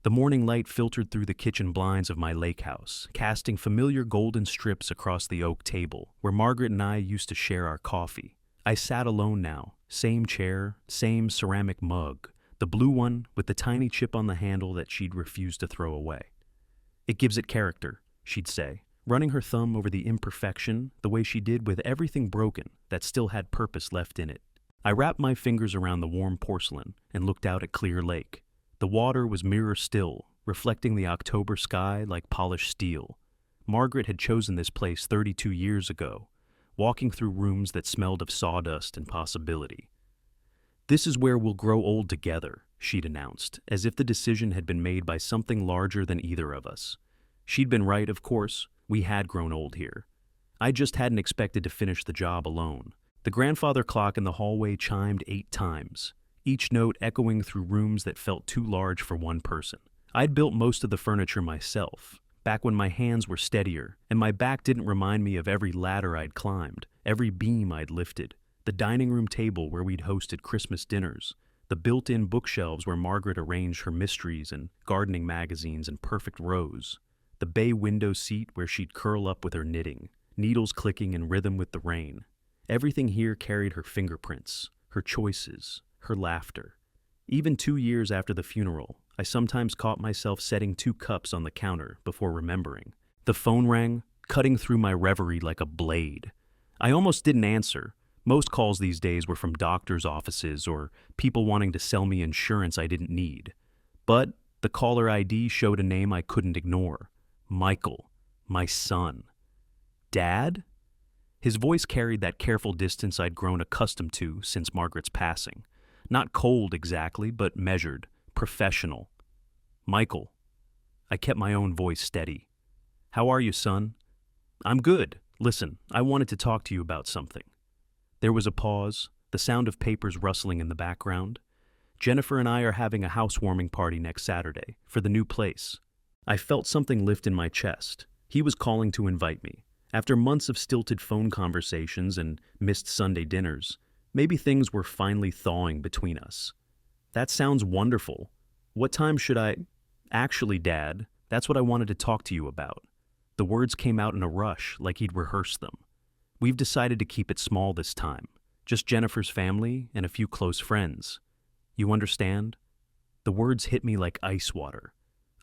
The morning light filtered through the kitchen blinds of my Lakehouse, casting familiar golden strips across the oak table, where Margaret and I used to share our coffee. I sat alone now, same chair, same ceramic mug, the blue one with the tiny chip on the handle that she'd refused to throw away. "It gives it character," she'd say, running her thumb over the imperfection the way she did with everything broken that still had purpose left in it. I wrapped my fingers around the warm porcelain and looked out at Clear Lake. The water was mirror still, reflecting the October sky like polished steel. Margaret had chosen this place 32 years ago, walking through rooms that smelled of sawdust and possibility. "This is where we'll grow old together," she'd announced, as if the decision had been made by something larger than either of us. She'd been right, of course. We had grown old here. I just hadn't expected to finish the job alone. The grandfather clock in the hallway chimed 8 times, each note echoing through rooms that felt too large for one person. I'd built most of the furniture myself, back when my hands were steadier, and my back didn't remind me of every ladder I'd climbed, every beam I'd lifted, the dining room table where we'd hosted Christmas dinners, the built-in bookshelves where Margaret arranged her mysteries and gardening magazines in perfect rows, the bay window seat where she'd curl up with her knitting, needles clicking in rhythm with the rain. Everything here carried her fingerprints, her choices, her laughter. Even 2 years after the funeral, I sometimes caught myself setting 2 cups on the counter before remembering. The phone rang, cutting through my reverie like a blade. I almost didn't answer. Most calls these days were from doctors' offices or people wanting to sell me insurance I didn't need. But the caller ID showed a name I couldn't ignore. Michael, my son. "Dad?" His voice carried that careful distance I'd grown accustomed to since Margaret's passing. Not cold exactly, but measured, professional. "Michael." I kept my own voice steady. "How are you, son?" "I'm good. Listen, I wanted to talk to you about something." There was a pause, the sound of papers rustling in the background. "Jennifer and I are having a housewarming party next Saturday for the new place." I felt something lift in my chest. He was calling to invite me. After months of stilted phone conversations and missed Sunday dinners, maybe things were finally thawing between us. "That sounds wonderful. What time should I—" "Actually, Dad, that's what I wanted to talk to you about." The words came out in a rush, like he'd rehearsed them. "We've decided to keep it small this time. Just Jennifer's family and a few close friends. You understand?" The words hit me like ice water.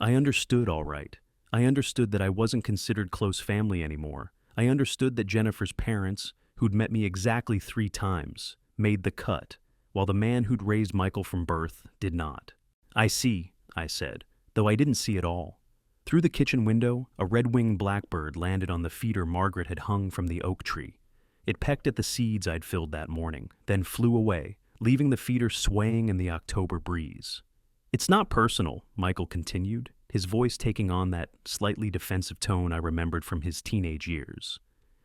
I understood all right. I understood that I wasn't considered close family anymore. I understood that Jennifer's parents, who'd met me exactly 3 times, made the cut, while the man who'd raised Michael from birth did not. "I see," I said, though I didn't see it all. Through the kitchen window, a red-winged blackbird landed on the feeder Margaret had hung from the oak tree. It pecked at the seeds I'd filled that morning, then flew away, leaving the feeder swaying in the October breeze. "It's not personal," Michael continued, his voice taking on that slightly defensive tone I remembered from his teenage years.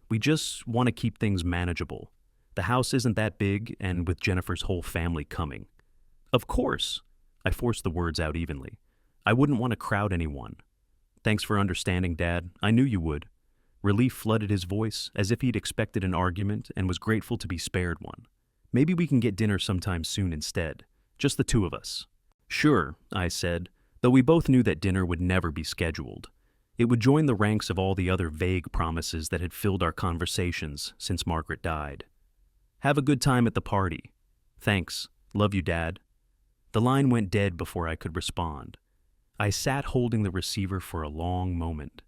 "We just want to keep things manageable. The house isn't that big, and with Jennifer's whole family coming." "Of course," I forced the words out evenly. "I wouldn't want to crowd anyone." "Thanks for understanding, Dad. I knew you would." Relief flooded his voice, as if he'd expected an argument and was grateful to be spared one. "Maybe we can get dinner sometime soon instead. Just the 2 of us." "Sure," I said, though we both knew that dinner would never be scheduled. It would join the ranks of all the other vague promises that had filled our conversations since Margaret died. "Have a good time at the party." "Thanks. Love you, Dad." The line went dead before I could respond. I sat holding the receiver for a long moment,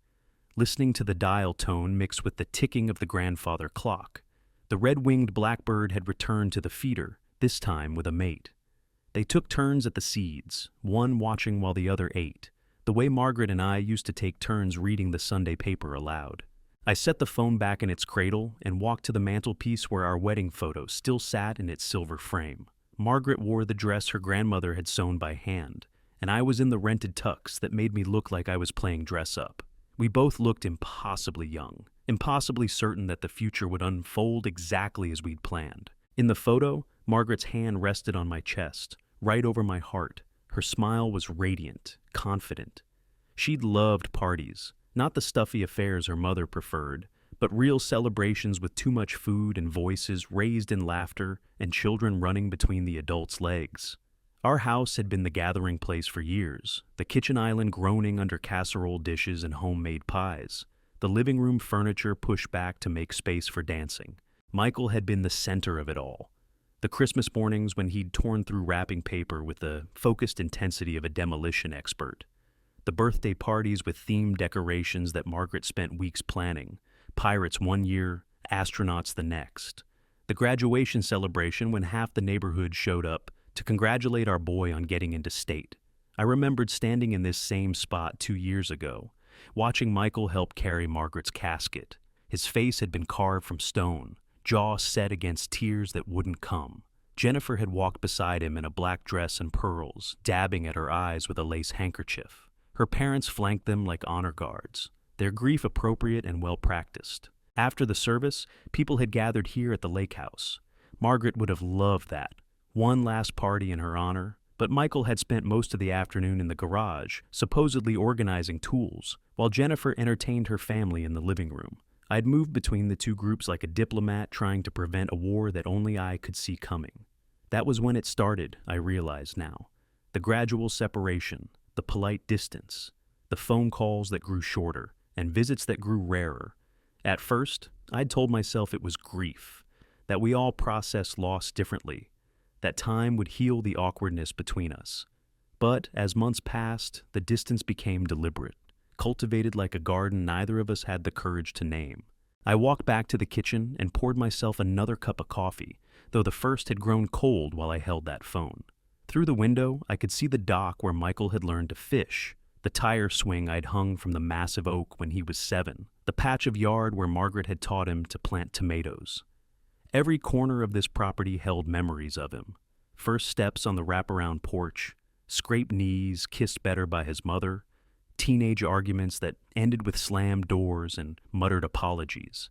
listening to the dial tone mixed with the ticking of the grandfather clock. The red-winged blackbird had returned to the feeder, this time with a mate. They took turns at the seeds, one watching while the other ate, the way Margaret and I used to take turns reading the Sunday paper aloud. I set the phone back in its cradle and walked to the mantelpiece where our wedding photo still sat in its silver frame. Margaret wore the dress her grandmother had sewn by hand, and I was in the rented tux that made me look like I was playing dress-up. We both looked impossibly young, impossibly certain that the future would unfold exactly as we'd planned. In the photo, Margaret's hand rested on my chest, right over my heart. Her smile was radiant, confident. She'd loved parties, not the stuffy affairs her mother preferred, but real celebrations with too much food and voices raised in laughter and children running between the adults' legs. Our house had been the gathering place for years, the kitchen island groaning under casserole dishes and homemade pies, the living room furniture pushed back to make space for dancing. Michael had been the center of it all. The Christmas mornings when he'd torn through wrapping paper with the focused intensity of a demolition expert. The birthday parties with themed decorations that Margaret spent weeks planning, pirates one year, astronauts the next. The graduation celebration when half the neighborhood showed up to congratulate our boy on getting into state. I remembered standing in this same spot 2 years ago, watching Michael help carry Margaret's casket. His face had been carved from stone, jaw set against tears that wouldn't come. Jennifer had walked beside him in a black dress and pearls, dabbing at her eyes with a lace handkerchief. Her parents flanked them like honor guards, their grief appropriate and well-practiced. After the service, people had gathered here at the Lakehouse. Margaret would have loved that. One last party in her honor, but Michael had spent most of the afternoon in the garage, supposedly organizing tools, while Jennifer entertained her family in the living room. I'd moved between the two groups like a diplomat trying to prevent a war that only I could see coming. That was when it started, I realize now. The gradual separation, the polite distance, the phone calls that grew shorter, and visits that grew rarer. At first, I'd told myself it was grief, that we all process loss differently, that time would heal the awkwardness between us. But as months passed, the distance became deliberate, cultivated like a garden neither of us had the courage to name. I walked back to the kitchen and poured myself another cup of coffee, though the first had grown cold while I held that phone. Through the window, I could see the dock where Michael had learned to fish, the tire swing I'd hung from the massive oak when he was 7, the patch of yard where Margaret had taught him to plant tomatoes. Every corner of this property held memories of him. First steps on the wraparound porch, scraped knees kissed better by his mother, teenage arguments that ended with slammed doors and muttered apologies.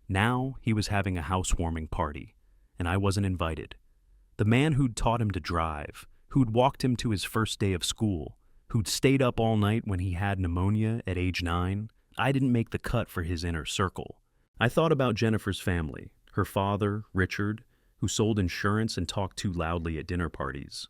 Now he was having a housewarming party, and I wasn't invited. The man who'd taught him to drive, who'd walked him to his first day of school, who'd stayed up all night when he had pneumonia at age 9, I didn't make the cut for his inner circle. I thought about Jennifer's family, her father, Richard, who sold insurance and talked too loudly at dinner parties.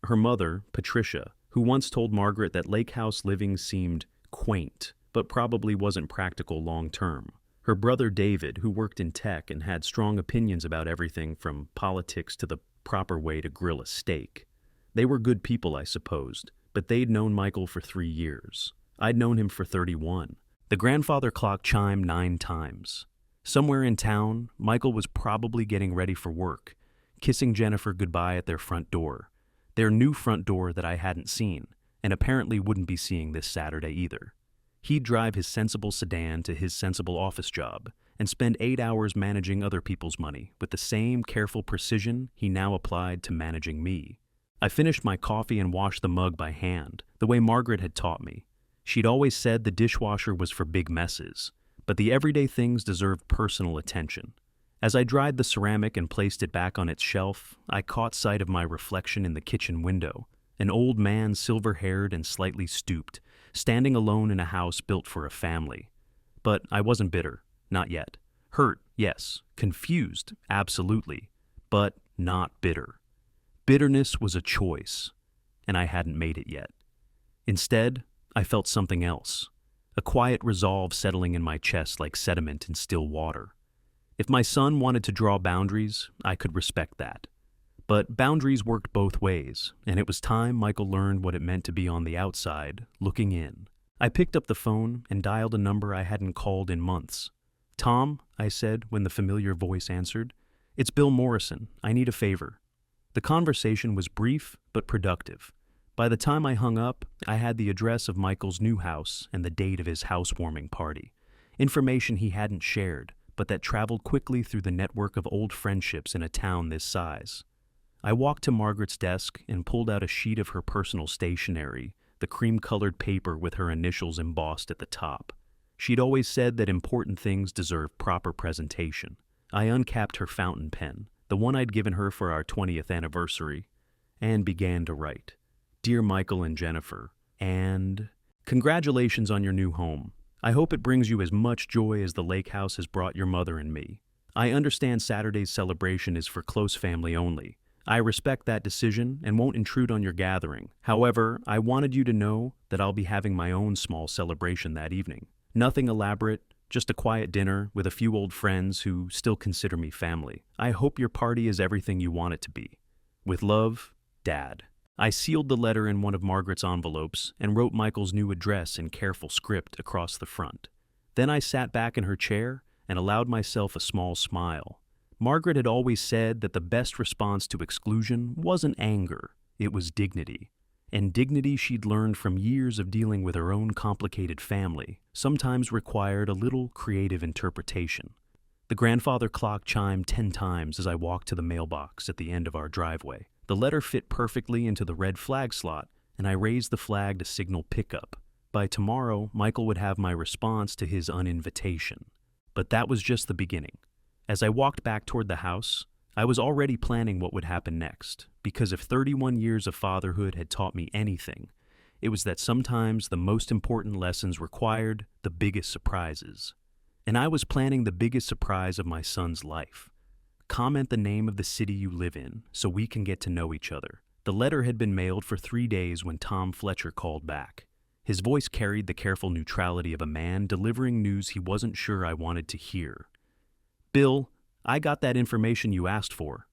Her mother, Patricia, who once told Margaret that Lakehouse living seemed quaint, but probably wasn't practical long-term. Her brother David, who worked in tech and had strong opinions about everything from politics to the proper way to grill a steak. They were good people, I supposed, but they'd known Michael for 3 years. I'd known him for 31. The grandfather clock chimed 9 times. Somewhere in town, Michael was probably getting ready for work, kissing Jennifer goodbye at their front door. Their new front door that I hadn't seen, and apparently wouldn't be seeing this Saturday either. He'd drive his sensible sedan to his sensible office job, and spend 8 hours managing other people's money with the same careful precision he now applied to managing me. I finished my coffee and washed the mug by hand, the way Margaret had taught me. She'd always said the dishwasher was for big messes, but the everyday things deserved personal attention. As I dried the ceramic and placed it back on its shelf, I caught sight of my reflection in the kitchen window, an old man, silver-haired and slightly stooped, standing alone in a house built for a family. But I wasn't bitter, not yet. Hurt, yes. Confused, absolutely. But not bitter. Bitterness was a choice, and I hadn't made it yet. Instead, I felt something else, a quiet resolve settling in my chest like sediment in still water. If my son wanted to draw boundaries, I could respect that. But boundaries worked both ways, and it was time Michael learned what it meant to be on the outside, looking in. I picked up the phone and dialed a number I hadn't called in months. "Tom," I said when the familiar voice answered. "It's Bill Morrison. I need a favor." The conversation was brief but productive. By the time I hung up, I had the address of Michael's new house and the date of his housewarming party. Information he hadn't shared, but that traveled quickly through the network of old friendships in a town this size. I walked to Margaret's desk and pulled out a sheet of her personal stationery, the cream-colored paper with her initials embossed at the top. She'd always said that important things deserve proper presentation. I uncapped her fountain pen, the one I'd given her for our 20th anniversary, and began to write. "Dear Michael and Jennifer, and congratulations on your new home. I hope it brings you as much joy as the Lakehouse has brought your mother and me. I understand Saturday's celebration is for close family only. I respect that decision and won't intrude on your gathering. However, I wanted you to know that I'll be having my own small celebration that evening. Nothing elaborate, just a quiet dinner with a few old friends who still consider me family. I hope your party is everything you want it to be. With love, Dad. I sealed the letter in one of Margaret's envelopes and wrote Michael's new address in careful script across the front. Then I sat back in her chair and allowed myself a small smile. Margaret had always said that the best response to exclusion wasn't anger, it was dignity. And dignity she'd learned from years of dealing with her own complicated family sometimes required a little creative interpretation. The grandfather clock chimed 10 times as I walked to the mailbox at the end of our driveway. The letter fit perfectly into the red flag slot, and I raised the flag to signal pickup. By tomorrow, Michael would have my response to his uninvitation. But that was just the beginning. As I walked back toward the house, I was already planning what would happen next, because if 31 years of fatherhood had taught me anything, it was that sometimes the most important lessons required the biggest surprises. And I was planning the biggest surprise of my son's life. Comment the name of the city you live in so we can get to know each other. The letter had been mailed for 3 days when Tom Fletcher called back. His voice carried the careful neutrality of a man delivering news he wasn't sure I wanted to hear. Bill, I got that information you asked for.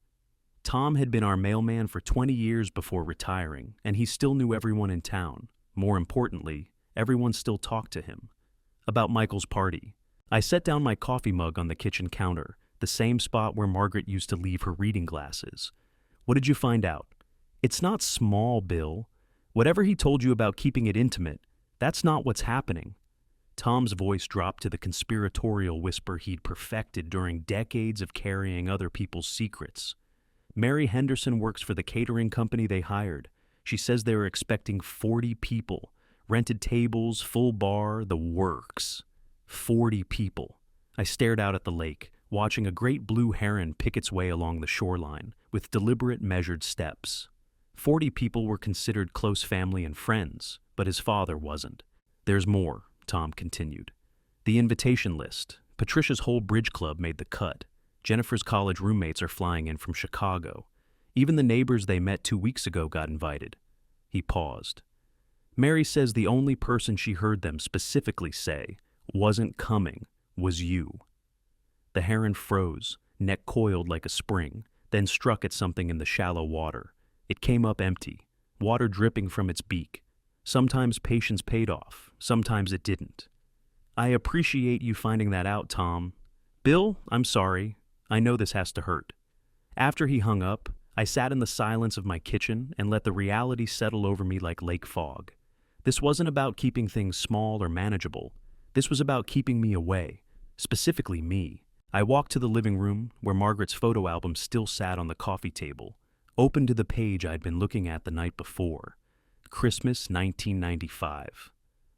Tom had been our mailman for 20 years before retiring, and he still knew everyone in town. More importantly, everyone still talked to him. About Michael's party. I set down my coffee mug on the kitchen counter, the same spot where Margaret used to leave her reading glasses. What did you find out? It's not small, Bill. Whatever he told you about keeping it intimate, that's not what's happening. Tom's voice dropped to the conspiratorial whisper he'd perfected during decades of carrying other people's secrets. Mary Henderson works for the catering company they hired. She says they were expecting 40 people. Rented tables, full bar, the works. 40 people. I stared out at the lake, watching a great blue heron pick its way along the shoreline, with deliberate, measured steps. 40 people were considered close family and friends, but his father wasn't. There's more, Tom continued. The invitation list. Patricia's whole bridge club made the cut. Jennifer's college roommates are flying in from Chicago. Even the neighbors they met 2 weeks ago got invited. He paused. Mary says the only person she heard them specifically say wasn't coming was you. The heron froze, neck coiled like a spring, then struck at something in the shallow water. It came up empty, water dripping from its beak. Sometimes patience paid off, sometimes it didn't. I appreciate you finding that out, Tom. Bill, I'm sorry. I know this has to hurt. After he hung up, I sat in the silence of my kitchen and let the reality settle over me like lake fog. This wasn't about keeping things small or manageable. This was about keeping me away, specifically me. I walked to the living room, where Margaret's photo album still sat on the coffee table, opened to the page I'd been looking at the night before. Christmas 1995.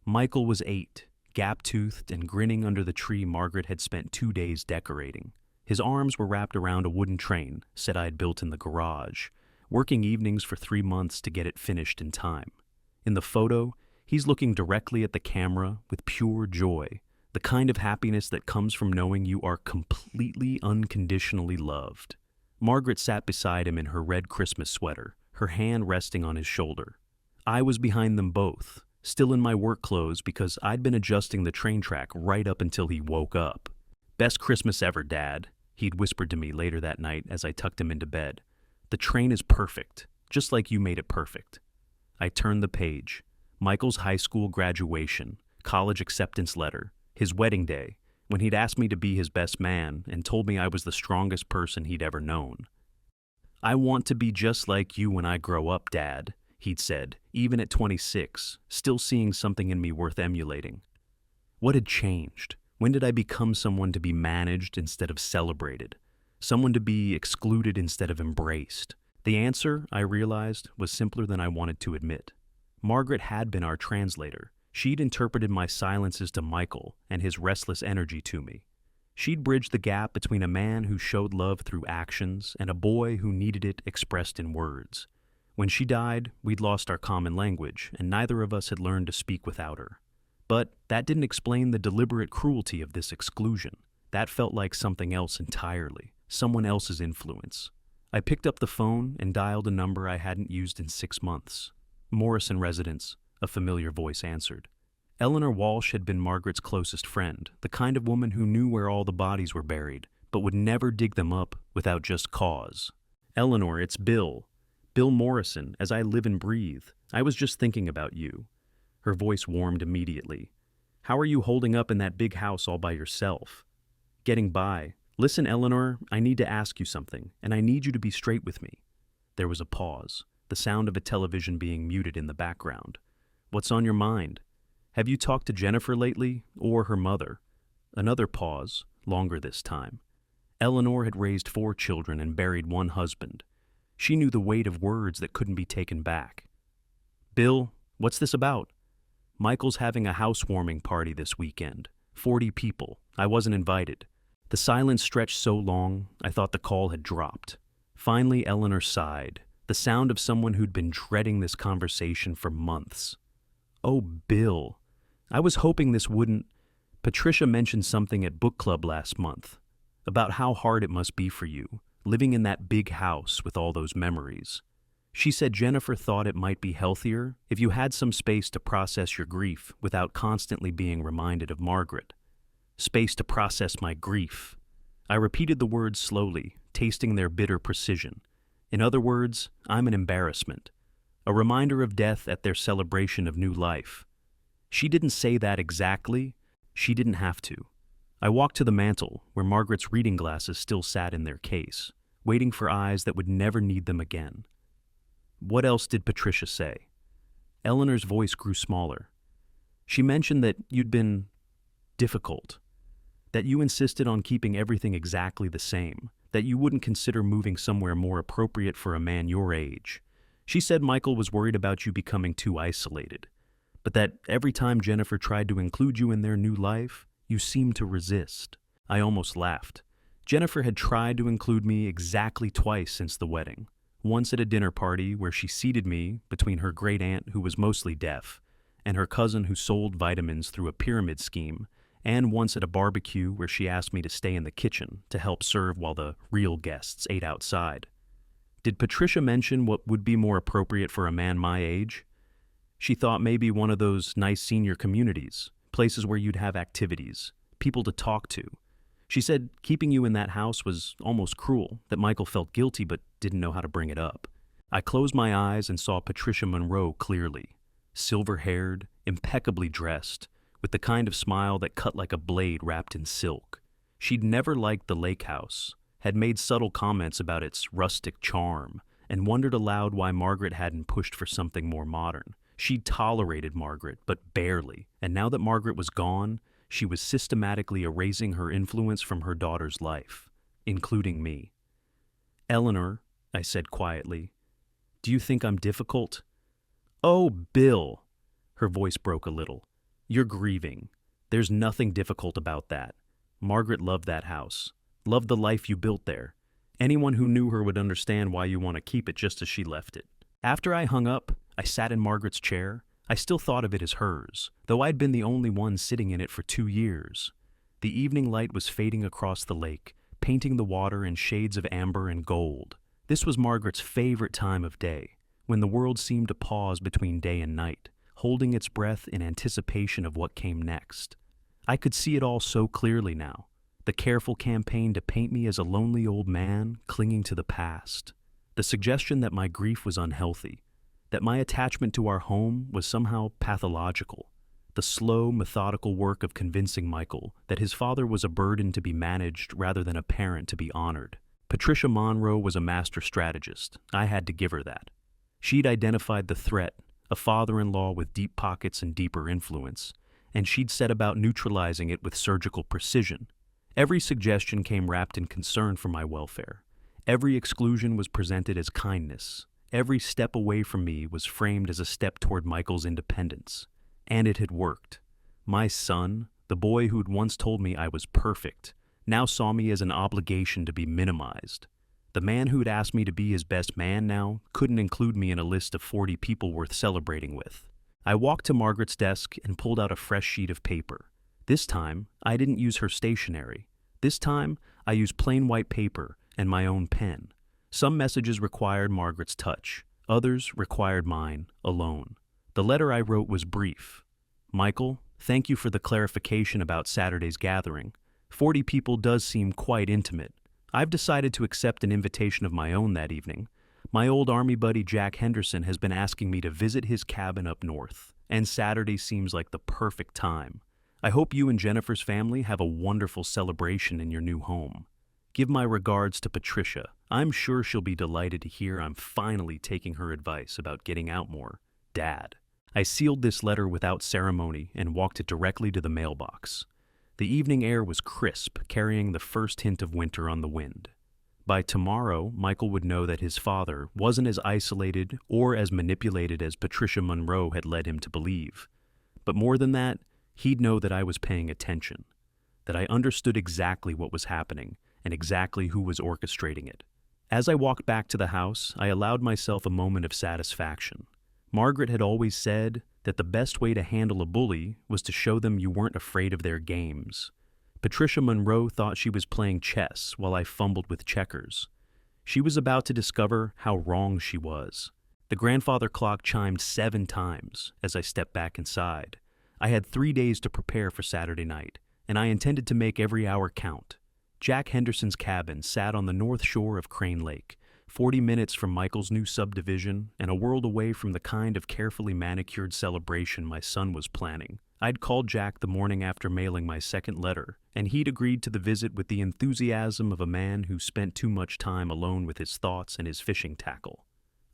Michael was 8, gap-toothed and grinning under the tree Margaret had spent 2 days decorating. His arms were wrapped around a wooden train set I'd built in the garage, working evenings for 3 months to get it finished in time. In the photo, he's looking directly at the camera with pure joy, the kind of happiness that comes from knowing you are completely unconditionally loved. Margaret sat beside him in her red Christmas sweater, her hand resting on his shoulder. I was behind them both, still in my work clothes because I'd been adjusting the train track right up until he woke up. "Best Christmas ever, Dad," he'd whispered to me later that night as I tucked him into bed. "The train is perfect, just like you made it perfect." I turned the page. Michael's high school graduation, college acceptance letter, his wedding day, when he'd asked me to be his best man and told me I was the strongest person he'd ever known. "I want to be just like you when I grow up, Dad," he'd said, even at 26, still seeing something in me worth emulating. What had changed? When did I become someone to be managed instead of celebrated? Someone to be excluded instead of embraced? The answer, I realized, was simpler than I wanted to admit. Margaret had been our translator. She'd interpreted my silences to Michael and his restless energy to me. She'd bridged the gap between a man who showed love through actions and a boy who needed it expressed in words. When she died, we'd lost our common language, and neither of us had learned to speak without her. But that didn't explain the deliberate cruelty of this exclusion. That felt like something else entirely, someone else's influence. I picked up the phone and dialed a number I hadn't used in 6 months. Morrison residence, a familiar voice answered. Eleanor Walsh had been Margaret's closest friend, the kind of woman who knew where all the bodies were buried, but would never dig them up without just cause. Eleanor, it's Bill. Bill Morrison, as I live and breathe. I was just thinking about you. Her voice warmed immediately. How are you holding up in that big house all by yourself? Getting by. Listen, Eleanor, I need to ask you something, and I need you to be straight with me. There was a pause, the sound of a television being muted in the background. What's on your mind? Have you talked to Jennifer lately, or her mother? Another pause, longer this time. Eleanor had raised 4 children and buried 1 husband. She knew the weight of words that couldn't be taken back. Bill, what's this about? Michael's having a housewarming party this weekend. 40 people. I wasn't invited. The silence stretched so long, I thought the call had dropped. Finally, Eleanor sighed, the sound of someone who'd been dreading this conversation for months. Oh, Bill. I was hoping this wouldn't. Patricia mentioned something at book club last month about how hard it must be for you, living in that big house with all those memories. She said Jennifer thought it might be healthier if you had some space to process your grief without constantly being reminded of Margaret. Space to process my grief. I repeated the words slowly, tasting their bitter precision. In other words, I'm an embarrassment. A reminder of death at their celebration of new life. She didn't say that exactly. She didn't have to. I walked to the mantel, where Margaret's reading glasses still sat in their case, waiting for eyes that would never need them again. What else did Patricia say? Eleanor's voice grew smaller. She mentioned that you'd been difficult, that you insisted on keeping everything exactly the same, that you wouldn't consider moving somewhere more appropriate for a man your age. She said Michael was worried about you becoming too isolated, but that every time Jennifer tried to include you in their new life, you seemed to resist. I almost laughed. Jennifer had tried to include me exactly twice since the wedding. Once at a dinner party where she seated me between her great aunt, who was mostly deaf, and her cousin who sold vitamins through a pyramid scheme, and once at a barbecue where she asked me to stay in the kitchen to help serve while the real guests ate outside. Did Patricia mention what would be more appropriate for a man my age? She thought maybe one of those nice senior communities, places where you'd have activities, people to talk to. She said keeping you in that house was almost cruel, that Michael felt guilty but didn't know how to bring it up. I closed my eyes and saw Patricia Monroe clearly, silver-haired, impeccably dressed, with the kind of smile that cut like a blade wrapped in silk. She'd never liked the Lakehouse, had made subtle comments about its rustic charm, and wondered aloud why Margaret hadn't pushed for something more modern. She'd tolerated Margaret, but barely, and now that Margaret was gone, she was systematically erasing her influence from her daughter's life, including me. Eleanor, I said quietly, do you think I'm difficult? Oh, Bill! Her voice broke a little. You're grieving. There's nothing difficult about that. Margaret loved that house, loved the life you built there. Anyone who knew her would understand why you want to keep it just as she left it. After I hung up, I sat in Margaret's chair. I still thought of it as hers, though I'd been the only one sitting in it for 2 years. The evening light was fading across the lake, painting the water in shades of amber and gold. This was Margaret's favorite time of day, when the world seemed to pause between day and night, holding its breath in anticipation of what came next. I could see it all so clearly now, the careful campaign to paint me as a lonely old man clinging to the past, the suggestion that my grief was unhealthy, that my attachment to our home was somehow pathological, the slow, methodical work of convincing Michael that his father was a burden to be managed rather than a parent to be honored. Patricia Monroe was a master strategist. I had to give her that. She'd identified the threat, a father-in-law with deep pockets and deeper influence, and she'd set about neutralizing it with surgical precision. Every suggestion came wrapped in concern for my welfare. Every exclusion was presented as kindness. Every step away from me was framed as a step toward Michael's independence. And it had worked. My son, the boy who'd once told me I was perfect, now saw me as an obligation to be minimized. The man who'd asked me to be his best man now couldn't include me in a list of 40 people worth celebrating with. I walked to Margaret's desk and pulled out a fresh sheet of paper. This time, I didn't use her stationery. This time, I used plain white paper and my own pen. Some messages required Margaret's touch, others required mine, alone. The letter I wrote was brief. Michael, thank you for the clarification about Saturday's gathering. 40 people does seem quite intimate. I've decided to accept an invitation of my own that evening. My old army buddy Jack Henderson has been asking me to visit his cabin up north, and Saturday seems like the perfect time. I hope you and Jennifer's family have a wonderful celebration in your new home. Give my regards to Patricia. I'm sure she'll be delighted to hear I'm finally taking her advice about getting out more. Dad. I sealed this letter without ceremony and walked it directly to the mailbox. The evening air was crisp, carrying the first hint of winter on the wind. By tomorrow, Michael would know that his father wasn't as isolated or as manipulated as Patricia Monroe had led him to believe. But more than that, he'd know that I was paying attention, that I understood exactly what was happening and exactly who was orchestrating it. As I walked back to the house, I allowed myself a moment of satisfaction. Margaret had always said that the best way to handle a bully was to show them you weren't afraid of their games. Patricia Monroe thought she was playing chess while I fumbled with checkers. She was about to discover how wrong she was. The grandfather clock chimed 7 times as I stepped back inside. I had 3 days to prepare for Saturday night, and I intended to make every hour count. Jack Henderson's cabin sat on the north shore of Crane Lake, 40 minutes from Michael's new subdivision and a world away from the kind of carefully manicured celebration my son was planning. I'd called Jack the morning after mailing my second letter, and he'd agreed to the visit with the enthusiasm of a man who spent too much time alone with his thoughts and his fishing tackle.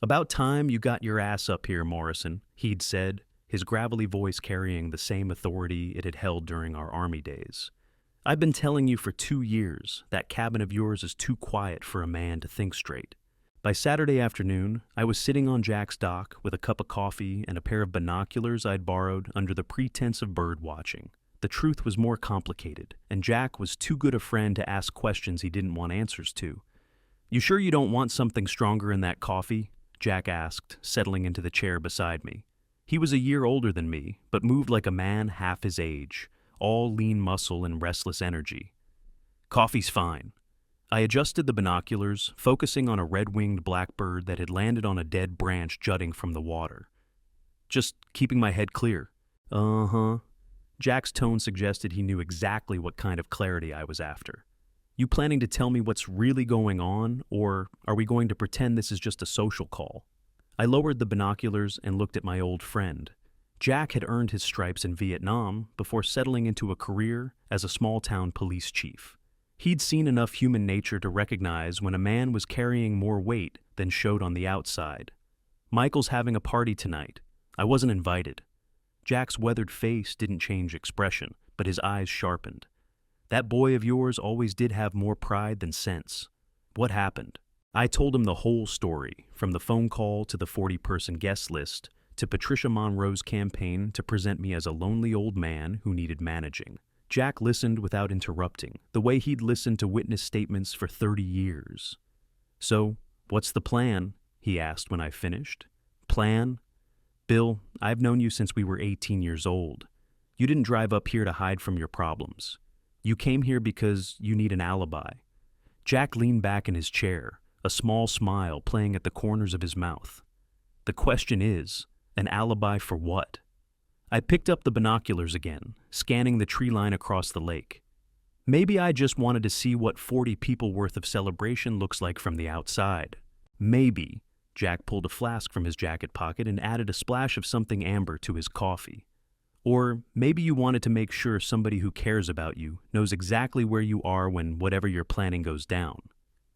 "About time you got your ass up here, Morrison," he'd said, his gravelly voice carrying the same authority it had held during our Army days. "I've been telling you for 2 years that cabin of yours is too quiet for a man to think straight." By Saturday afternoon, I was sitting on Jack's dock with a cup of coffee and a pair of binoculars I'd borrowed under the pretense of bird watching. The truth was more complicated, and Jack was too good a friend to ask questions he didn't want answers to. "You sure you don't want something stronger in that coffee?" Jack asked, settling into the chair beside me. He was a year older than me, but moved like a man half his age, all lean muscle and restless energy. "Coffee's fine." I adjusted the binoculars, focusing on a red-winged blackbird that had landed on a dead branch jutting from the water. "Just keeping my head clear." "Uh-huh." Jack's tone suggested he knew exactly what kind of clarity I was after. "You planning to tell me what's really going on, or are we going to pretend this is just a social call?" I lowered the binoculars and looked at my old friend. Jack had earned his stripes in Vietnam before settling into a career as a small-town police chief. He'd seen enough human nature to recognize when a man was carrying more weight than showed on the outside. "Michael's having a party tonight. I wasn't invited." Jack's weathered face didn't change expression, but his eyes sharpened. "That boy of yours always did have more pride than sense. What happened?" I told him the whole story, from the phone call to the 40-person guest list, to Patricia Monroe's campaign to present me as a lonely old man who needed managing. Jack listened without interrupting, the way he'd listened to witness statements for 30 years. "So, what's the plan?" he asked when I finished. "Plan? Bill, I've known you since we were 18 years old. You didn't drive up here to hide from your problems. You came here because you need an alibi." Jack leaned back in his chair, a small smile playing at the corners of his mouth. "The question is, an alibi for what?" I picked up the binoculars again, scanning the tree line across the lake. Maybe I just wanted to see what 40 people worth of celebration looks like from the outside. Maybe. Jack pulled a flask from his jacket pocket and added a splash of something amber to his coffee. Or maybe you wanted to make sure somebody who cares about you knows exactly where you are when whatever you're planning goes down.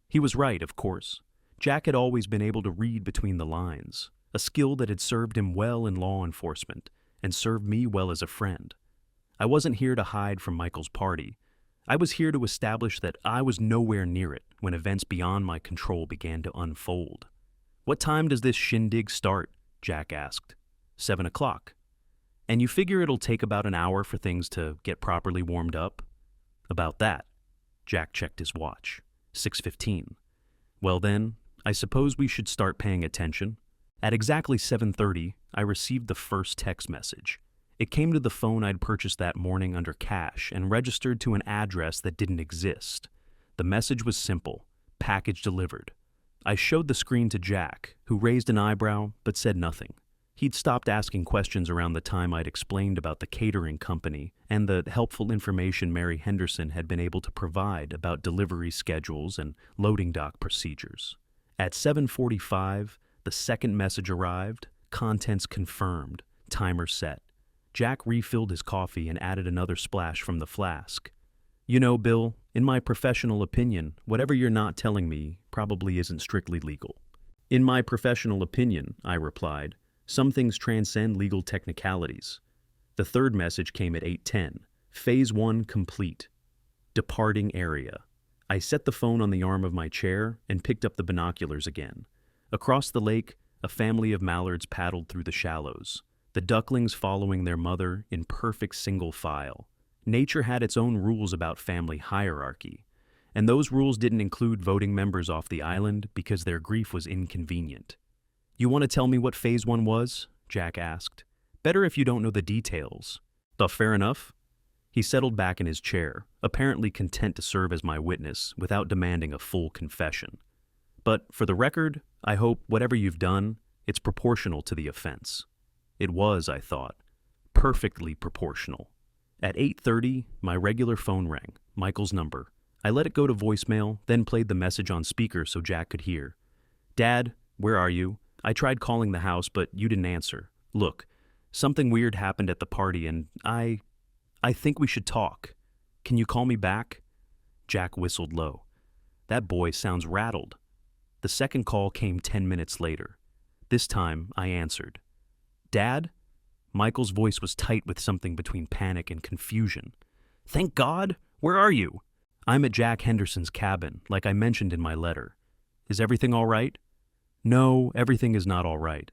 He was right, of course. Jack had always been able to read between the lines, a skill that had served him well in law enforcement and served me well as a friend. I wasn't here to hide from Michael's party. I was here to establish that I was nowhere near it when events beyond my control began to unfold. "What time does this shindig start?" Jack asked. 7 o'clock. "And you figure it'll take about an hour for things to get properly warmed up?" "About that." Jack checked his watch. 6:15. "Well then, I suppose we should start paying attention." At exactly 7:30, I received the first text message. It came to the phone I'd purchased that morning under cash and registered to an address that didn't exist. The message was simple: package delivered. I showed the screen to Jack, who raised an eyebrow but said nothing. He'd stopped asking questions around the time I'd explained about the catering company and the helpful information Mary Henderson had been able to provide about delivery schedules and loading dock procedures. At 7:45, the second message arrived, contents confirmed, timer set. Jack refilled his coffee and added another splash from the flask. You know, Bill, in my professional opinion, whatever you're not telling me probably isn't strictly legal. In my professional opinion, I replied, some things transcend legal technicalities. The third message came at 8:10. Phase 1 complete. Departing area. I set the phone on the arm of my chair and picked up the binoculars again. Across the lake, a family of mallards paddled through the shallows, the ducklings following their mother in perfect single file. Nature had its own rules about family hierarchy, and those rules didn't include voting members off the island because their grief was inconvenient. You want to tell me what Phase 1 was? Jack asked. Better if you don't know the details. Fair enough. He settled back in his chair, apparently content to serve as my witness without demanding a full confession. But for the record, I hope whatever you've done, it's proportional to the offense. It was, I thought, perfectly proportional. At 8:30, my regular phone rang, Michael's number. I let it go to voicemail, then played the message on speaker so Jack could hear. Dad, where are you? I tried calling the house, but you didn't answer. Look, something weird happened at the party and I think we should talk. Can you call me back? Jack whistled low. That boy sounds rattled. The second call came 10 minutes later. This time, I answered. Dad? Michael's voice was tight with something between panic and confusion. Thank God! Where are you? I'm at Jack Henderson's cabin, like I mentioned in my letter. Is everything all right? No, everything is not all right.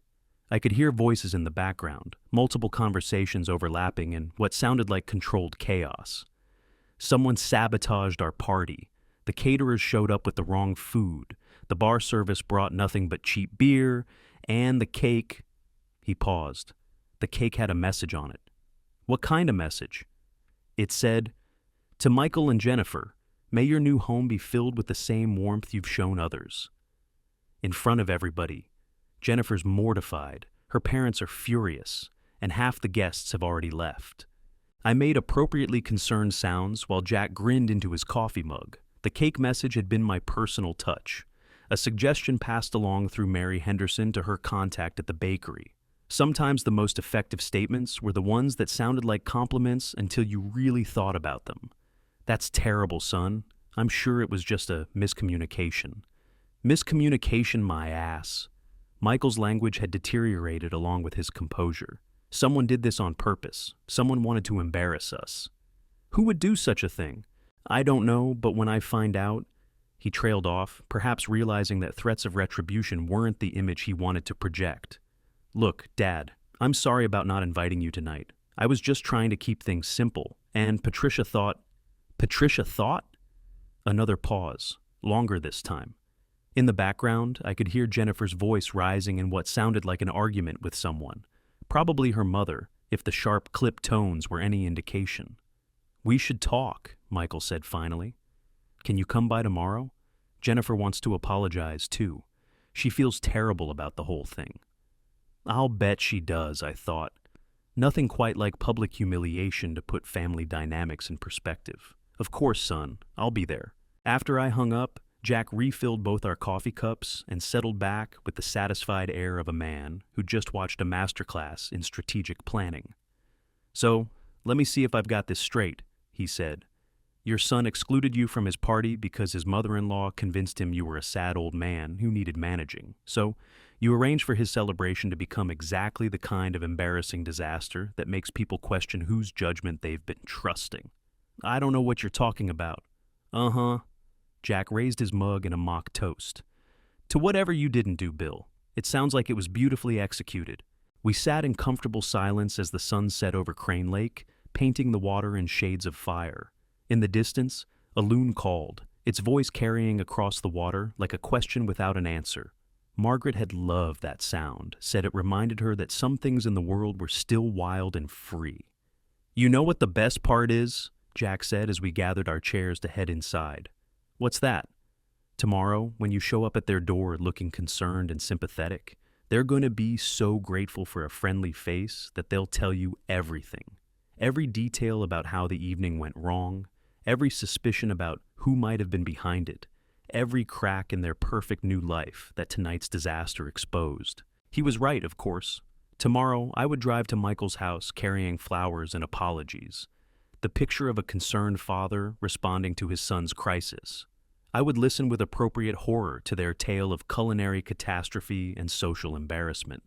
I could hear voices in the background, multiple conversations overlapping in what sounded like controlled chaos. Someone sabotaged our party. The caterers showed up with the wrong food. The bar service brought nothing but cheap beer, and the cake... He paused. The cake had a message on it. What kind of message? It said, To Michael and Jennifer, may your new home be filled with the same warmth you've shown others. In front of everybody, Jennifer's mortified, her parents are furious, and half the guests have already left. I made appropriately concerned sounds while Jack grinned into his coffee mug. The cake message had been my personal touch, a suggestion passed along through Mary Henderson to her contact at the bakery. Sometimes the most effective statements were the ones that sounded like compliments until you really thought about them. That's terrible, son. I'm sure it was just a miscommunication. Miscommunication, my ass. Michael's language had deteriorated along with his composure. Someone did this on purpose. Someone wanted to embarrass us. Who would do such a thing? I don't know, but when I find out... He trailed off, perhaps realizing that threats of retribution weren't the image he wanted to project. Look, Dad, I'm sorry about not inviting you tonight. I was just trying to keep things simple, and Patricia thought... Patricia thought? Another pause, longer this time. In the background, I could hear Jennifer's voice rising in what sounded like an argument with someone. Probably her mother, if the sharp clipped tones were any indication. We should talk, Michael said finally. Can you come by tomorrow? Jennifer wants to apologize, too. She feels terrible about the whole thing. I'll bet she does, I thought. Nothing quite like public humiliation to put family dynamics in perspective. Of course, son, I'll be there. After I hung up, Jack refilled both our coffee cups and settled back with the satisfied air of a man who just watched a masterclass in strategic planning. So, let me see if I've got this straight, he said. Your son excluded you from his party because his mother-in-law convinced him you were a sad old man who needed managing. So, you arranged for his celebration to become exactly the kind of embarrassing disaster that makes people question whose judgment they've been trusting. I don't know what you're talking about. Uh-huh. Jack raised his mug in a mock toast. To whatever you didn't do, Bill. It sounds like it was beautifully executed. We sat in comfortable silence as the sun set over Crane Lake, painting the water in shades of fire. In the distance, a loon called, its voice carrying across the water like a question without an answer. Margaret had loved that sound, said it reminded her that some things in the world were still wild and free. You know what the best part is? Jack said as we gathered our chairs to head inside. What's that? Tomorrow, when you show up at their door looking concerned and sympathetic, they're going to be so grateful for a friendly face that they'll tell you everything. Every detail about how the evening went wrong, every suspicion about who might have been behind it, every crack in their perfect new life that tonight's disaster exposed. He was right, of course. Tomorrow, I would drive to Michael's house carrying flowers and apologies. The picture of a concerned father responding to his son's crisis. I would listen with appropriate horror to their tale of culinary catastrophe and social embarrassment.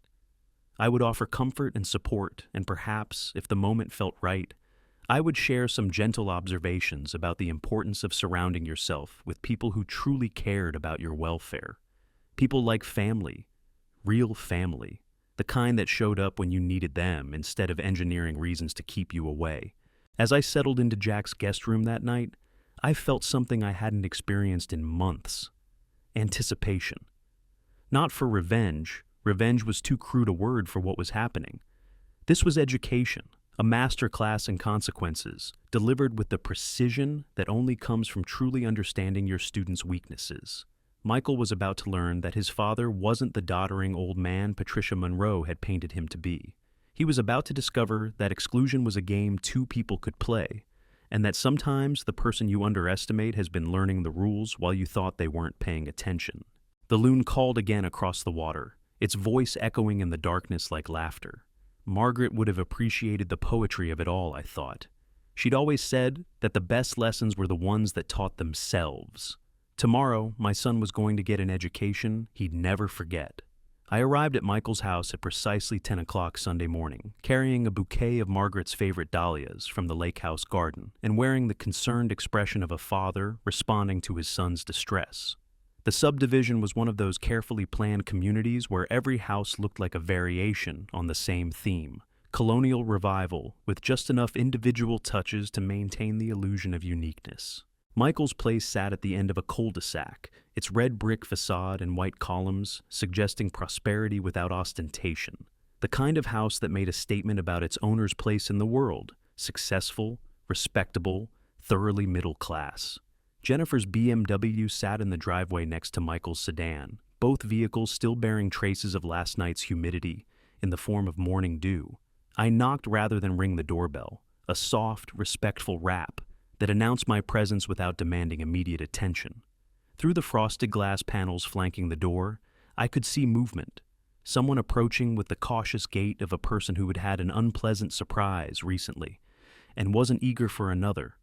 I would offer comfort and support, and perhaps, if the moment felt right, I would share some gentle observations about the importance of surrounding yourself with people who truly cared about your welfare. People like family, real family, the kind that showed up when you needed them instead of engineering reasons to keep you away. As I settled into Jack's guest room that night, I felt something I hadn't experienced in months. Anticipation. Not for revenge. Revenge was too crude a word for what was happening. This was education, a master class in consequences, delivered with the precision that only comes from truly understanding your students' weaknesses. Michael was about to learn that his father wasn't the doddering old man Patricia Monroe had painted him to be. He was about to discover that exclusion was a game two people could play, and that sometimes the person you underestimate has been learning the rules while you thought they weren't paying attention. The loon called again across the water, its voice echoing in the darkness like laughter. Margaret would have appreciated the poetry of it all, I thought. She'd always said that the best lessons were the ones that taught themselves. Tomorrow, my son was going to get an education he'd never forget. I arrived at Michael's house at precisely 10 o'clock Sunday morning, carrying a bouquet of Margaret's favorite dahlias from the Lakehouse garden and wearing the concerned expression of a father responding to his son's distress. The subdivision was one of those carefully planned communities where every house looked like a variation on the same theme, colonial revival, with just enough individual touches to maintain the illusion of uniqueness. Michael's place sat at the end of a cul-de-sac, its red brick facade and white columns suggesting prosperity without ostentation. The kind of house that made a statement about its owner's place in the world, successful, respectable, thoroughly middle class. Jennifer's BMW sat in the driveway next to Michael's sedan, both vehicles still bearing traces of last night's humidity in the form of morning dew. I knocked rather than ring the doorbell, a soft, respectful rap that announced my presence without demanding immediate attention. Through the frosted glass panels flanking the door, I could see movement, someone approaching with the cautious gait of a person who had had an unpleasant surprise recently and wasn't eager for another.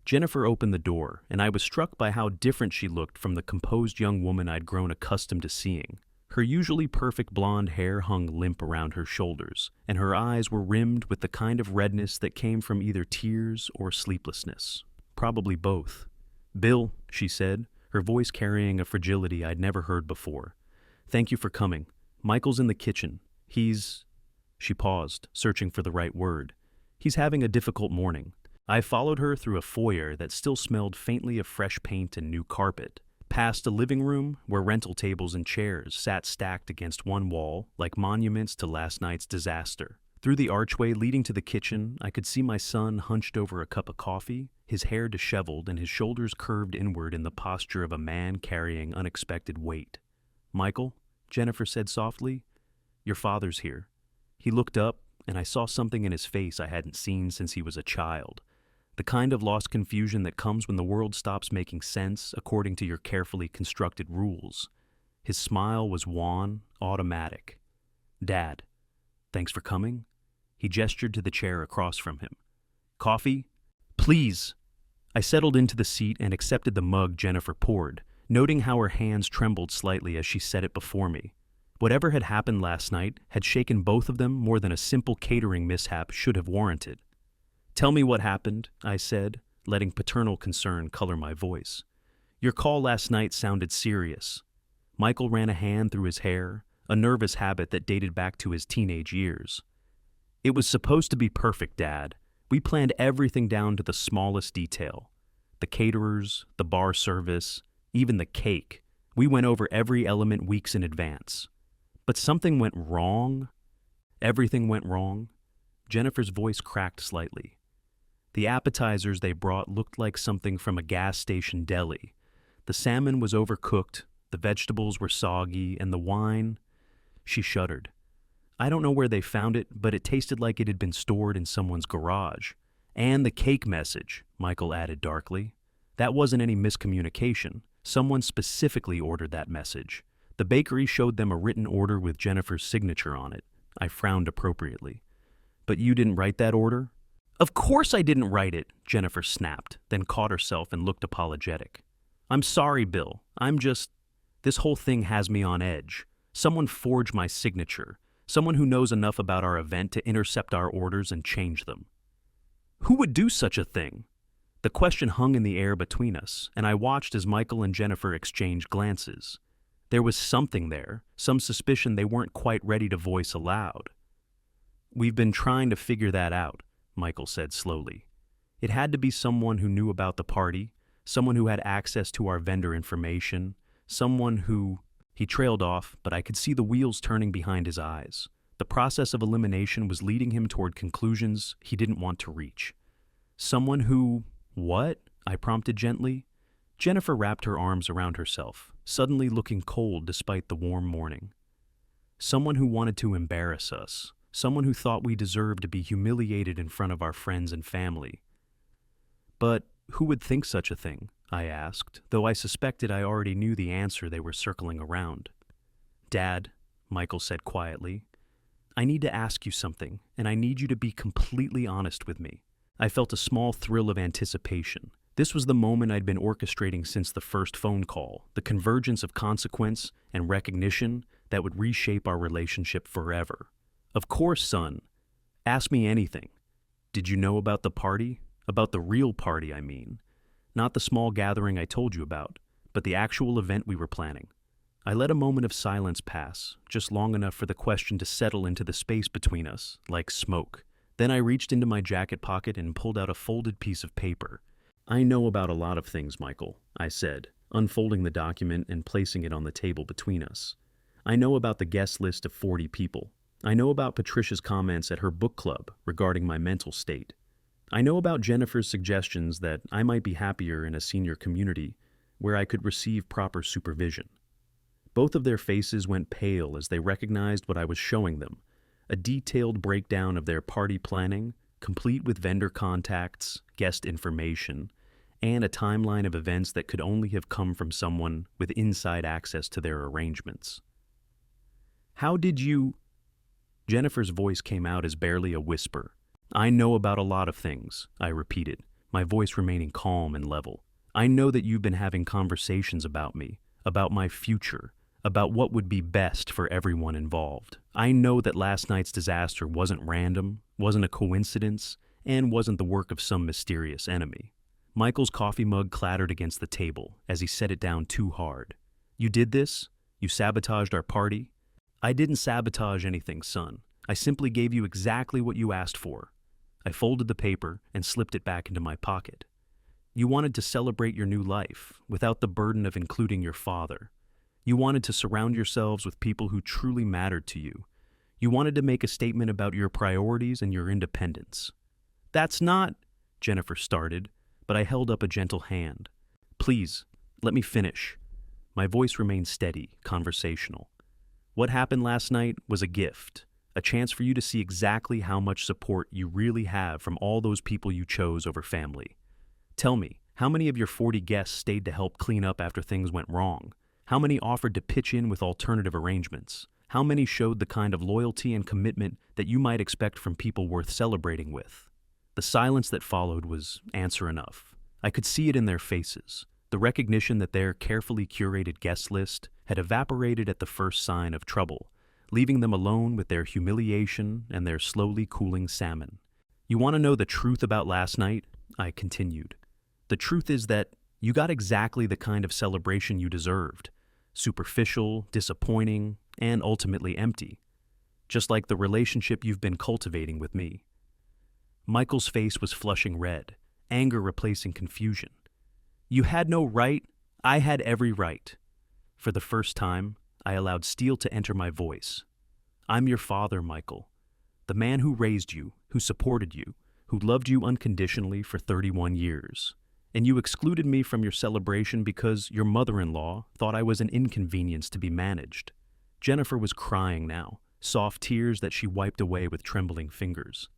Jennifer opened the door, and I was struck by how different she looked from the composed young woman I'd grown accustomed to seeing. Her usually perfect blonde hair hung limp around her shoulders, and her eyes were rimmed with the kind of redness that came from either tears or sleeplessness. Probably both. "Bill," she said, her voice carrying a fragility I'd never heard before. "Thank you for coming. Michael's in the kitchen. She paused, searching for the right word. "He's having a difficult morning." I followed her through a foyer that still smelled faintly of fresh paint and new carpet, past a living room where rental tables and chairs sat stacked against one wall like monuments to last night's disaster. Through the archway leading to the kitchen, I could see my son hunched over a cup of coffee, his hair disheveled and his shoulders curved inward in the posture of a man carrying unexpected weight. "Michael," Jennifer said softly, "your father's here." He looked up, and I saw something in his face I hadn't seen since he was a child. The kind of lost confusion that comes when the world stops making sense according to your carefully constructed rules. His smile was wan, automatic. "Dad, thanks for coming." He gestured to the chair across from him. "Coffee?" "Please." I settled into the seat and accepted the mug Jennifer poured, noting how her hands trembled slightly as she set it before me. Whatever had happened last night had shaken both of them more than a simple catering mishap should have warranted. "Tell me what happened," I said, letting paternal concern color my voice. "Your call last night sounded serious." Michael ran a hand through his hair, a nervous habit that dated back to his teenage years. "It was supposed to be perfect, Dad. We planned everything down to the smallest detail. The caterers, the bar service, even the cake. We went over every element weeks in advance. But something went wrong." "Everything went wrong?" Jennifer's voice cracked slightly. The appetizers they brought looked like something from a gas station deli. The salmon was overcooked, the vegetables were soggy, and the wine... She shuddered. I don't know where they found it, but it tasted like it had been stored in someone's garage. And the cake message, Michael added darkly. That wasn't any miscommunication. Someone specifically ordered that message. The bakery showed them a written order with Jennifer's signature on it. I frowned appropriately. But you didn't write that order? Of course I didn't write it, Jennifer snapped, then caught herself and looked apologetic. I'm sorry, Bill. This whole thing has me on edge. Someone forged my signature. Someone who knows enough about our event to intercept our orders and change them. Who would do such a thing? The question hung in the air between us, and I watched as Michael and Jennifer exchanged glances. There was something there, some suspicion they weren't quite ready to voice aloud. We've been trying to figure that out, Michael said slowly. It had to be someone who knew about the party, someone who had access to our vendor information, someone who... He trailed off, but I could see the wheels turning behind his eyes. The process of elimination was leading him toward conclusions he didn't want to reach. Someone who... What? I prompted gently. Jennifer wrapped her arms around herself, suddenly looking cold despite the warm morning. Someone who wanted to embarrass us. Someone who thought we deserved to be humiliated in front of our friends and family. But who would think such a thing? I asked, though I suspected I already knew the answer they were circling around. Dad, Michael said quietly, I need to ask you something, and I need you to be completely honest with me. I felt a small thrill of anticipation. This was the moment I'd been orchestrating since the first phone call, the convergence of consequence and recognition that would reshape our relationship forever. Of course, son. Ask me anything. Did you know about the party? About the real party, I mean. Not the small gathering I told you about, but the actual event we were planning. I let a moment of silence pass, just long enough for the question to settle into the space between us, like smoke. Then I reached into my jacket pocket and pulled out a folded piece of paper. I know about a lot of things, Michael, I said, unfolding the document and placing it on the table between us. I know about the guest list of 40 people. I know about Patricia's comments at her book club regarding my mental state. I know about Jennifer's suggestions that I might be happier in a senior community where I could receive proper supervision. Both of their faces went pale as they recognized what I was showing them, a detailed breakdown of their party planning, complete with vendor contacts, guest information, and a timeline of events that could only have come from someone with inside access to their arrangements. How did you... Jennifer's voice came out as barely a whisper. I know about a lot of things, I repeated, my voice remaining calm and level. I know that you've been having conversations about me, about my future, about what would be best for everyone involved. I know that last night's disaster wasn't random, wasn't a coincidence, and wasn't the work of some mysterious enemy. Michael's coffee mug clattered against the table as he set it down too hard. You did this? You sabotaged our party? I didn't sabotage anything, son. I simply gave you exactly what you asked for. I folded the paper and slipped it back into my pocket. You wanted to celebrate your new life without the burden of including your father. You wanted to surround yourselves with people who truly mattered to you. You wanted to make a statement about your priorities and your independence. That's not... Jennifer started, but I held up a gentle hand. Please, let me finish. My voice remained steady, conversational. What happened last night was a gift. A chance for you to see exactly how much support you really have from all those people you chose over family. Tell me, how many of your 40 guests stayed to help clean up after things went wrong? How many offered to pitch in with alternative arrangements? How many showed the kind of loyalty and commitment that you might expect from people worth celebrating with? The silence that followed was answer enough. I could see it in their faces, the recognition that their carefully curated guest list had evaporated at the first sign of trouble, leaving them alone with their humiliation and their slowly cooling salmon. You want to know the truth about last night? I continued. The truth is that you got exactly the kind of celebration you deserved. Superficial, disappointing, and ultimately empty. Just like the relationship you've been cultivating with me. Michael's face was flushing red, anger replacing confusion. You had no right. I had every right. For the first time, I allowed steel to enter my voice. I'm your father, Michael. The man who raised you, who supported you, who loved you unconditionally for 31 years. And you excluded me from your celebration because your mother-in-law thought I was an inconvenience to be managed. Jennifer was crying now, soft tears that she wiped away with trembling fingers.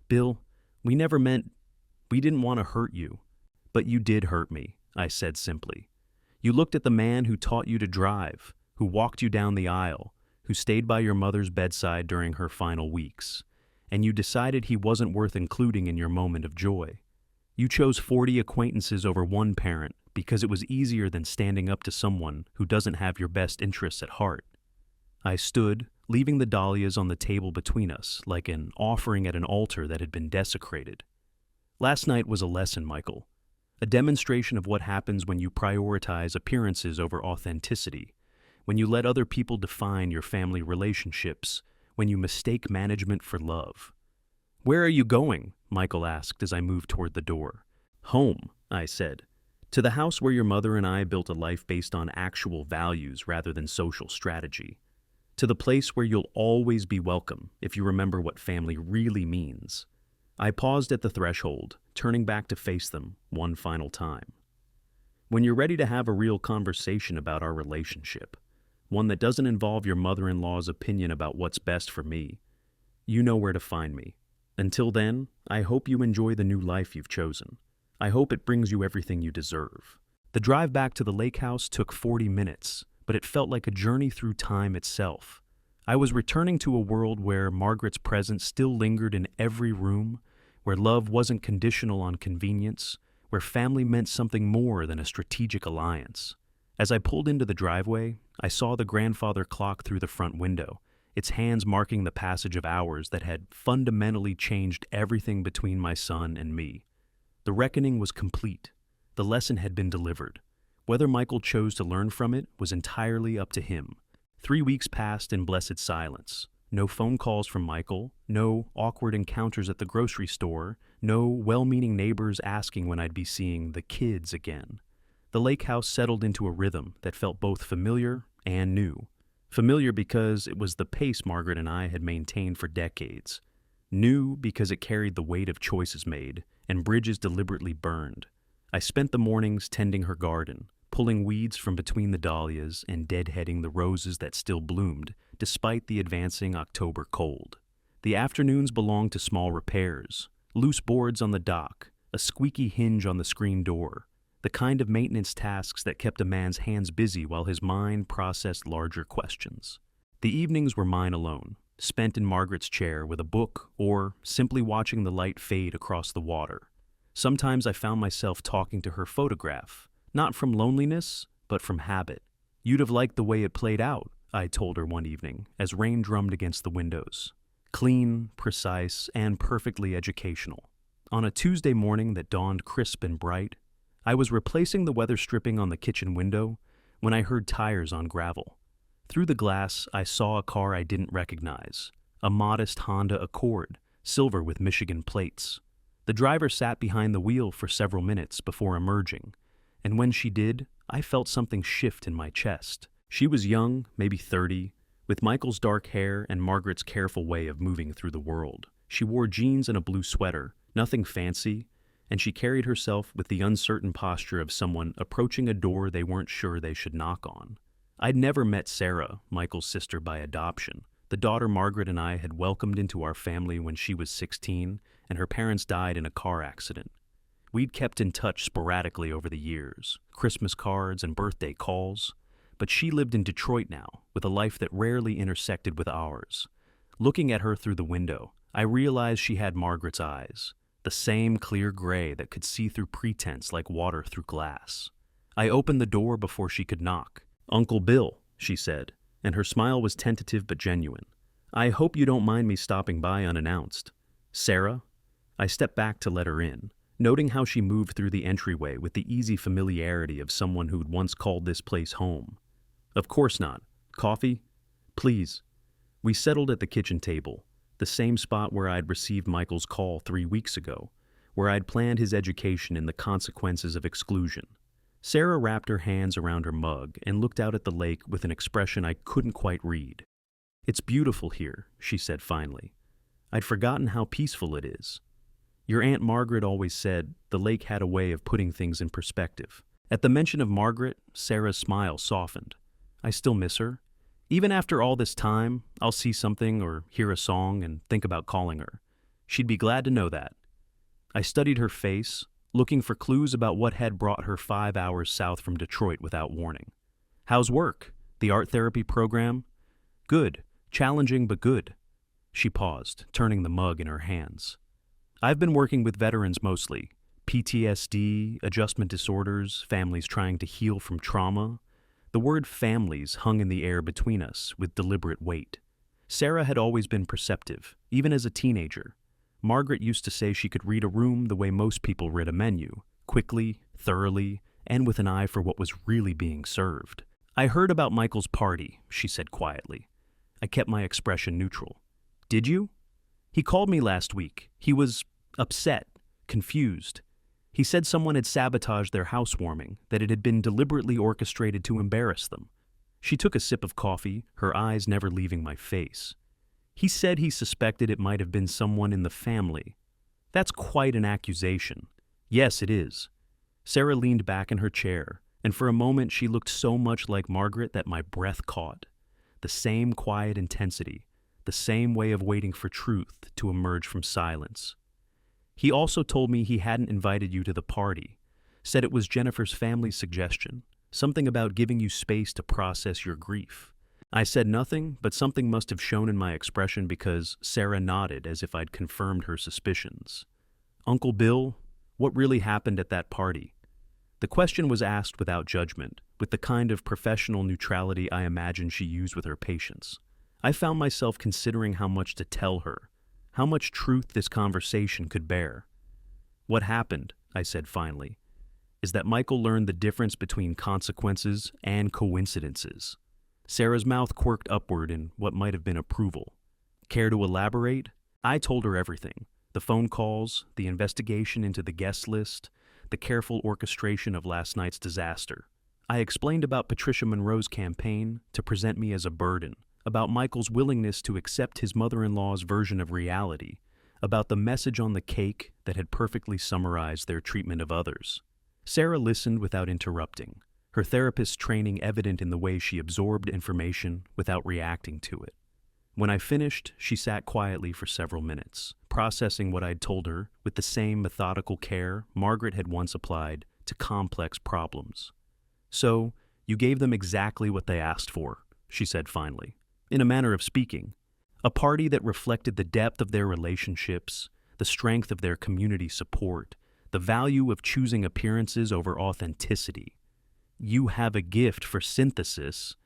Bill, we didn't want to hurt you. But you did hurt me, I said simply. You looked at the man who taught you to drive, who walked you down the aisle, who stayed by your mother's bedside during her final weeks, and you decided he wasn't worth including in your moment of joy. You chose 40 acquaintances over one parent because it was easier than standing up to someone who doesn't have your best interests at heart. I stood, leaving the dahlias on the table between us like an offering at an altar that had been desecrated. Last night was a lesson, Michael. A demonstration of what happens when you prioritize appearances over authenticity, when you let other people define your family relationships, when you mistake management for love. Where are you going? Michael asked as I moved toward the door. Home, I said. To the house where your mother and I built a life based on actual values rather than social strategy. To the place where you'll always be welcome if you remember what family really means. I paused at the threshold, turning back to face them one final time. When you're ready to have a real conversation about our relationship, one that doesn't involve your mother-in-law's opinion about what's best for me, you know where to find me. Until then, I hope you enjoy the new life you've chosen. I hope it brings you everything you deserve. The drive back to the Lakehouse took 40 minutes, but it felt like a journey through time itself. I was returning to a world where Margaret's presence still lingered in every room, where love wasn't conditional on convenience, where family meant something more than a strategic alliance. As I pulled into the driveway, I saw the grandfather clock through the front window, its hands marking the passage of hours that had fundamentally changed everything between my son and me. The reckoning was complete. The lesson had been delivered. Whether Michael chose to learn from it was entirely up to him. 3 weeks passed in blessed silence. No phone calls from Michael, no awkward encounters at the grocery store, no well-meaning neighbors asking when I'd be seeing the kids again. The Lakehouse settled into a rhythm that felt both familiar and new. Familiar because it was the pace Margaret and I had maintained for decades. New because it carried the weight of choices made and bridges deliberately burned. I spent the mornings tending her garden, pulling weeds from between the dahlias and deadheading the roses that still bloomed, despite the advancing October cold. The afternoons belonged to small repairs, loose boards on the dock, a squeaky hinge on the screen door, the kind of maintenance tasks that kept a man's hands busy while his mind processed larger questions. The evenings were mine alone, spent in Margaret's chair with a book or simply watching the light fade across the water. Sometimes I found myself talking to her photograph, not from loneliness, but from habit. You'd have liked the way it played out, I told her one evening, as rain drummed against the windows. Clean, precise, and perfectly educational. On a Tuesday morning that dawned crisp and bright, I was replacing the weather stripping on the kitchen window when I heard tires on gravel. Through the glass, I saw a car I didn't recognize, a modest Honda Accord, silver with Michigan plates. The driver sat behind the wheel for several minutes before emerging, and when she did, I felt something shift in my chest. She was young, maybe 30, with Michael's dark hair and Margaret's careful way of moving through the world. She wore jeans and a blue sweater, nothing fancy, and she carried herself with the uncertain posture of someone approaching a door they weren't sure they should knock on. I'd never met Sarah, Michael's sister by adoption, the daughter Margaret and I had welcomed into our family when she was 16, and her parents died in a car accident. We'd kept in touch sporadically over the years, Christmas cards and birthday calls, but she lived in Detroit now, with a life that rarely intersected with ours. Looking at her through the window, I realized she had Margaret's eyes, the same clear gray that could see through pretense like water through glass. I opened the door before she could knock. "Uncle Bill," she said, and her smile was tentative but genuine. "I hope you don't mind me stopping by unannounced. Sarah?" I stepped back to let her in, noting how she moved through the entryway with the easy familiarity of someone who'd once called this place home. "Of course not. Coffee? Please." We settled at the kitchen table, the same spot where I'd received Michael's call 3 weeks ago, where I'd planned his education in the consequences of exclusion. Sarah wrapped her hands around her mug and looked out at the lake with an expression I couldn't quite read. "It's beautiful here," she said finally. "I'd forgotten how peaceful it is." Your Aunt Margaret always said the lake had a way of putting things in perspective. At the mention of Margaret, Sarah's smile softened. I still miss her. Even after all this time, I'll see something or hear a song and think about calling her. She'd be glad to know that. I studied her face, looking for clues about what had brought her 5 hours south from Detroit without warning. How's work? The art therapy program? Good. Challenging, but good. She paused, turning the mug in her hands. I've been working with veterans mostly. PTSD, adjustment disorders, families trying to heal from trauma. The word families hung in the air between us with deliberate weight. Sarah had always been perceptive, even as a teenager. Margaret used to say she could read a room the way most people read a menu, quickly, thoroughly, and with an eye for what was really being served. I heard about Michael's party, she said quietly. I kept my expression neutral. Did you? He called me last week. He was upset, confused. He said someone had sabotaged their housewarming, that it had been deliberately orchestrated to embarrass them. She took a sip of coffee, her eyes never leaving my face. He said he suspected it might have been someone in the family. That's quite an accusation. Yes, it is. Sarah leaned back in her chair, and for a moment she looked so much like Margaret that my breath caught. The same quiet intensity, the same way of waiting for truth to emerge from silence. He also told me he hadn't invited you to the party, said it was Jennifer's family's suggestion, something about giving you space to process your grief. I said nothing, but something must have shown in my expression because Sarah nodded as if I'd confirmed her suspicions. Uncle Bill, what really happened at that party? The question was asked without judgment, with the kind of professional neutrality I imagine she used with her patients. I found myself considering how much to tell her, how much truth this conversation could bear. What happened, I said finally, is that Michael learned the difference between consequences and coincidences. Sarah's mouth quirked upward in what might have been approval. Care to elaborate? I told her everything. The phone calls, the investigation into the guest list, the careful orchestration of last night's disaster. I explained about Patricia Monroe's campaign to present me as a burden, about Michael's willingness to accept his mother-in-law's version of reality, about the message on the cake that had perfectly summarized their treatment of others. Sarah listened without interrupting, her therapist's training evident in the way she absorbed information without reacting to it. When I finished, she sat quietly for several minutes, processing what I'd told her with the same methodical care Margaret had once applied to complex problems. So, you gave them exactly what they asked for, she said finally. In a manner of speaking, a party that reflected the depth of their relationships, the strength of their community support, the value of choosing appearances over authenticity. You have a gift for synthesis,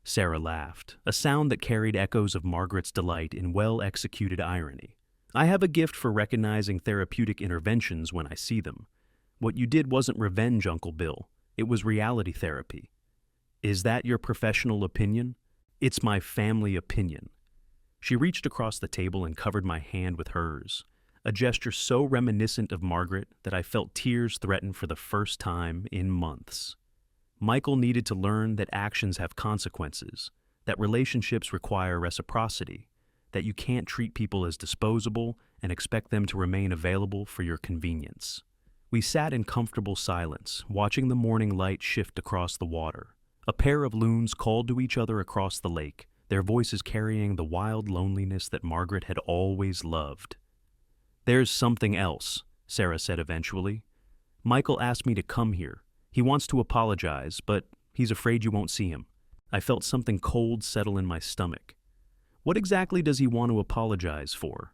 Sarah laughed, a sound that carried echoes of Margaret's delight in well-executed irony. I have a gift for recognizing therapeutic interventions when I see them. What you did wasn't revenge, Uncle Bill. It was reality therapy. Is that your professional opinion? It's my family opinion. She reached across the table and covered my hand with hers, a gesture so reminiscent of Margaret that I felt tears threaten for the first time in months. Michael needed to learn that actions have consequences, that relationships require reciprocity, that you can't treat people as disposable and expect them to remain available for your convenience. We sat in comfortable silence, watching the morning light shift across the water. A pair of loons called to each other across the lake, their voices carrying the wild loneliness that Margaret had always loved. There's something else, Sarah said eventually. Michael asked me to come here. He wants to apologize, but he's afraid you won't see him. I felt something cold settle in my stomach. What exactly does he want to apologize for?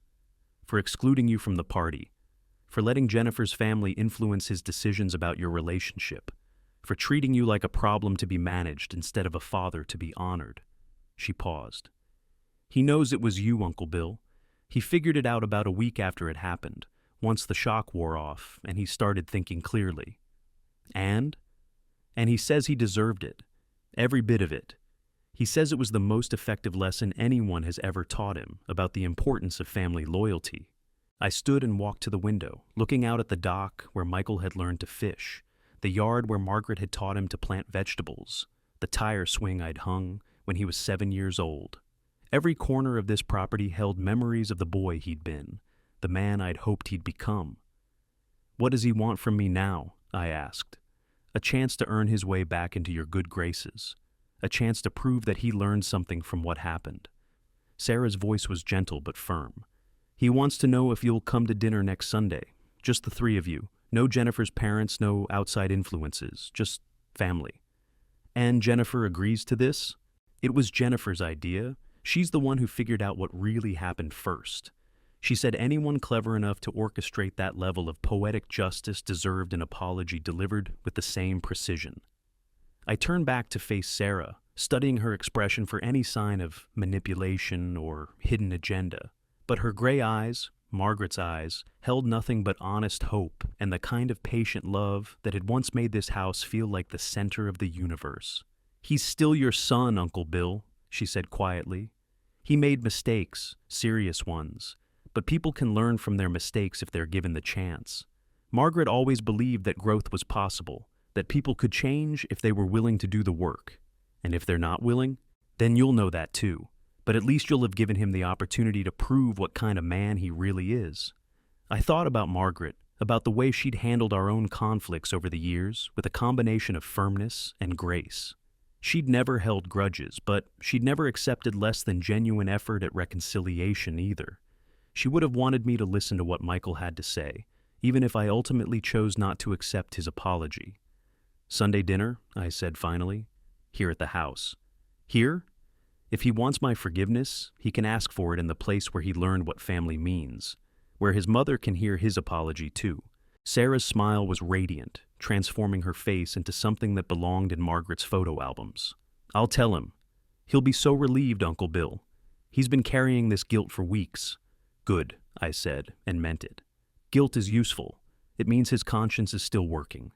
For excluding you from the party, for letting Jennifer's family influence his decisions about your relationship, for treating you like a problem to be managed instead of a father to be honored. She paused. He knows it was you, Uncle Bill. He figured it out about a week after it happened, once the shock wore off and he started thinking clearly. And he says he deserved it. Every bit of it. He says it was the most effective lesson anyone has ever taught him about the importance of family loyalty. I stood and walked to the window, looking out at the dock where Michael had learned to fish, the yard where Margaret had taught him to plant vegetables, the tire swing I'd hung when he was 7 years old. Every corner of this property held memories of the boy he'd been, the man I'd hoped he'd become. "What does he want from me now?" I asked. "A chance to earn his way back into your good graces. A chance to prove that he learned something from what happened." Sarah's voice was gentle but firm. "He wants to know if you'll come to dinner next Sunday. Just the three of you. No Jennifer's parents, no outside influences. Just family." "And Jennifer agrees to this?" "It was Jennifer's idea. She's the one who figured out what really happened first. She said anyone clever enough to orchestrate that level of poetic justice deserved an apology delivered with the same precision." I turned back to face Sarah, studying her expression for any sign of manipulation or hidden agenda. But her gray eyes, Margaret's eyes, held nothing but honest hope and the kind of patient love that had once made this house feel like the center of the universe. "He's still your son, Uncle Bill," she said quietly. "He made mistakes, serious ones, but people can learn from their mistakes if they're given the chance. Margaret always believed that growth was possible, that people could change if they were willing to do the work. And if they're not willing, then you'll know that too. But at least you'll have given him the opportunity to prove what kind of man he really is." I thought about Margaret, about the way she'd handled our own conflicts over the years with a combination of firmness and grace. She'd never held grudges, but she'd never accepted less than genuine effort at reconciliation either. She would have wanted me to listen to what Michael had to say, even if I ultimately chose not to accept his apology. "Sunday dinner," I said finally, "here at the house." "Here? If he wants my forgiveness, he can ask for it in the place where he learned what family means, where his mother can hear his apology too." Sarah's smile was radiant, transforming her face into something that belonged in Margaret's photo albums. "I'll tell him. He'll be so relieved, Uncle Bill. He's been carrying this guilt for weeks." "Good," I said, and meant it. Guilt is useful. It means his conscience is still working.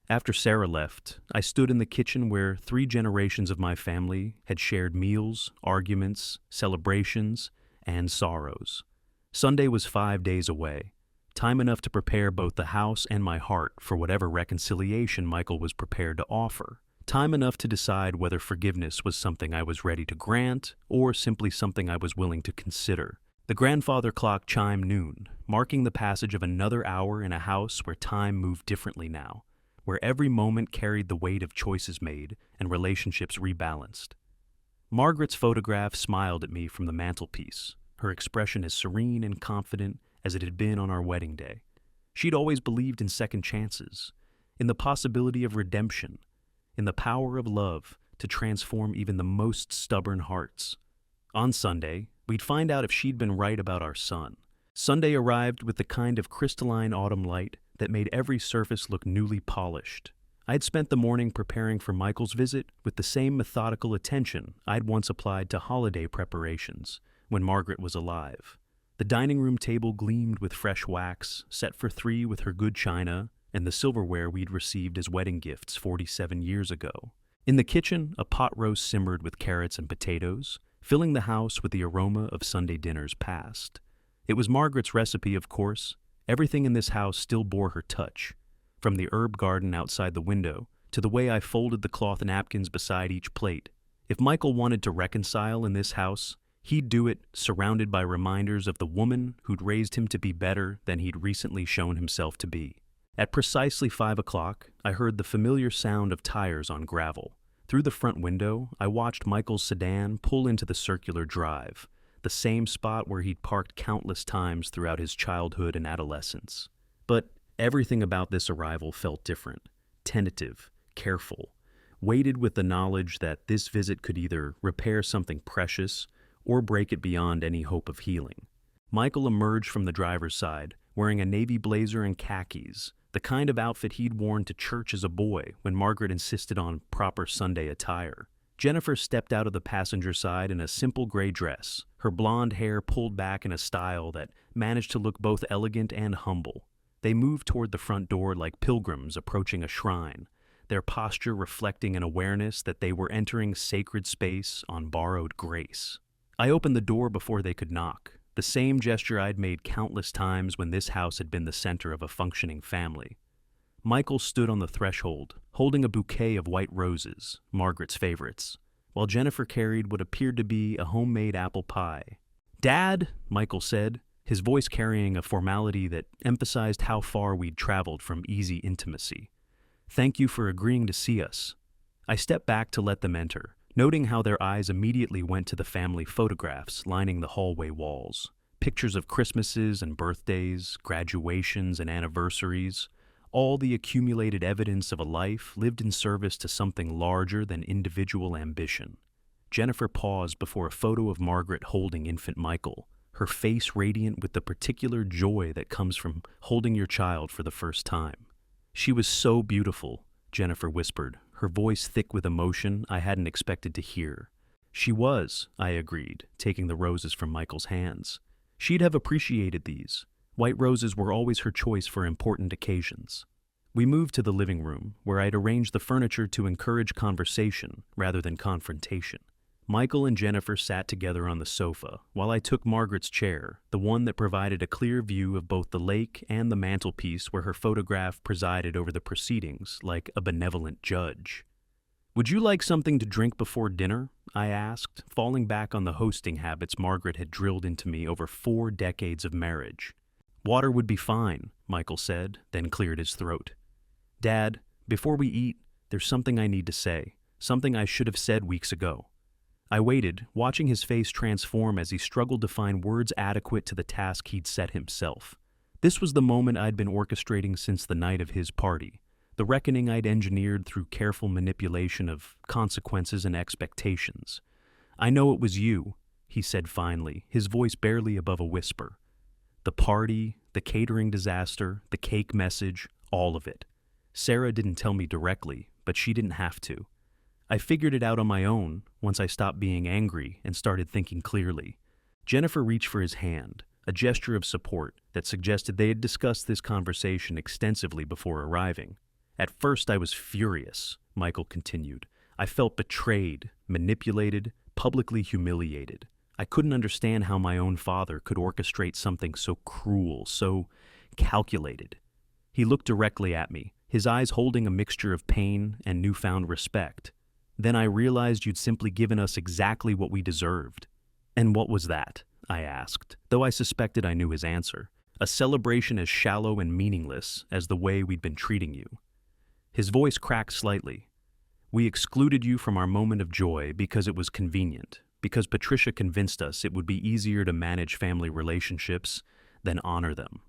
After Sarah left, I stood in the kitchen where 3 generations of my family had shared meals, arguments, celebrations, and sorrows. Sunday was 5 days away, time enough to prepare both the house and my heart for whatever reconciliation Michael was prepared to offer, time enough to decide whether forgiveness was something I was ready to grant or simply something I was willing to consider. The grandfather clock chimed noon, marking the passage of another hour in a house where time moved differently now, where every moment carried the weight of choices made and relationships rebalanced. Margaret's photograph smiled at me from the mantelpiece, her expression as serene and confident as it had been on our wedding day. She'd always believed in second chances, in the possibility of redemption, in the power of love to transform even the most stubborn hearts. On Sunday, we'd find out if she'd been right about our son. Sunday arrived with the kind of crystalline autumn light that made every surface look newly polished. I'd spent the morning preparing for Michael's visit with the same methodical attention I'd once applied to holiday preparations when Margaret was alive. The dining room table gleamed with fresh wax, set for 3 with her good china and the silverware we'd received as wedding gifts 47 years ago. In the kitchen, a pot roast simmered with carrots and potatoes, filling the house with the aroma of Sunday dinners past. It was Margaret's recipe, of course. Everything in this house still bore her touch, from the herb garden outside the window to the way I folded the cloth napkins beside each plate. If Michael wanted to reconcile in this house, he'd do it surrounded by reminders of the woman who'd raised him to be better than he'd recently shown himself to be. At precisely 5 o'clock, I heard the familiar sound of tires on gravel. Through the front window, I watched Michael's sedan pull into the circular drive, the same spot where he'd parked countless times throughout his childhood and adolescence. But everything about this arrival felt different, tentative, careful, weighted with the knowledge that this visit could either repair something precious or break it beyond any hope of healing. Michael emerged from the driver's side, wearing a navy blazer and khakis, the kind of outfit he'd worn to church as a boy when Margaret insisted on proper Sunday attire. Jennifer stepped out of the passenger side in a simple gray dress, her blonde hair pulled back in a style that managed to look both elegant and humble. They moved toward the front door like pilgrims approaching a shrine, their posture reflecting an awareness that they were entering sacred space on borrowed grace. I opened the door before they could knock, the same gesture I'd made countless times when this house had been the center of a functioning family. Michael stood on the threshold, holding a bouquet of white roses, Margaret's favorites, while Jennifer carried what appeared to be a homemade apple pie. "Dad," Michael said, his voice carrying a formality that emphasized how far we'd traveled from easy intimacy. "Thank you for agreeing to see us." I stepped back to let them enter, noting how their eyes immediately went to the family photographs lining the hallway walls. Pictures of Christmases and birthdays, graduations and anniversaries, all the accumulated evidence of a life lived in service to something larger than individual ambition. Jennifer paused before a photo of Margaret holding infant Michael, her face radiant with the particular joy that comes from holding your child for the first time. "She was so beautiful," Jennifer whispered, her voice thick with emotion I hadn't expected to hear. "She was," I agreed, taking the roses from Michael's hands. She'd have appreciated these. White roses were always her choice for important occasions. We moved to the living room, where I'd arranged the furniture to encourage conversation rather than confrontation. Michael and Jennifer sat together on the sofa, while I took Margaret's chair, the one that provided a clear view of both the lake and the mantelpiece where her photograph presided over the proceedings like a benevolent judge. "Would you like something to drink before dinner?" I asked, falling back on the hosting habits Margaret had drilled into me over 4 decades of marriage. "Water would be fine," Michael said, then cleared his throat. "Dad, before we eat, there's something I need to say, something I should have said weeks ago." I waited, watching his face transform as he struggled to find words adequate to the task he'd set himself. This was the moment I'd been orchestrating since the night of his party, the reckoning I'd engineered through careful manipulation of consequences and expectations. "I know it was you," he said finally, his voice barely above a whisper. "The party, the catering disaster, the cake message, all of it. Sarah didn't tell me directly, but she didn't have to. I figured it out on my own once I stopped being angry and started thinking clearly." Jennifer reached for his hand, a gesture of support that suggested they had discussed this conversation extensively before arriving. "At first I was furious," Michael continued. "I felt betrayed, manipulated, publicly humiliated. I couldn't understand how my own father could orchestrate something so cruel, so calculated." He looked directly at me, his eyes holding a mixture of pain and newfound respect. "Then I realized you'd simply given us exactly what we deserved." "And what was that?" I asked, though I suspected I knew his answer. "A celebration as shallow and meaningless as the way we'd been treating you." His voice cracked slightly. "We excluded you from our moment of joy because it was convenient, because Patricia convinced us it would be easier to manage family relationships than honor them.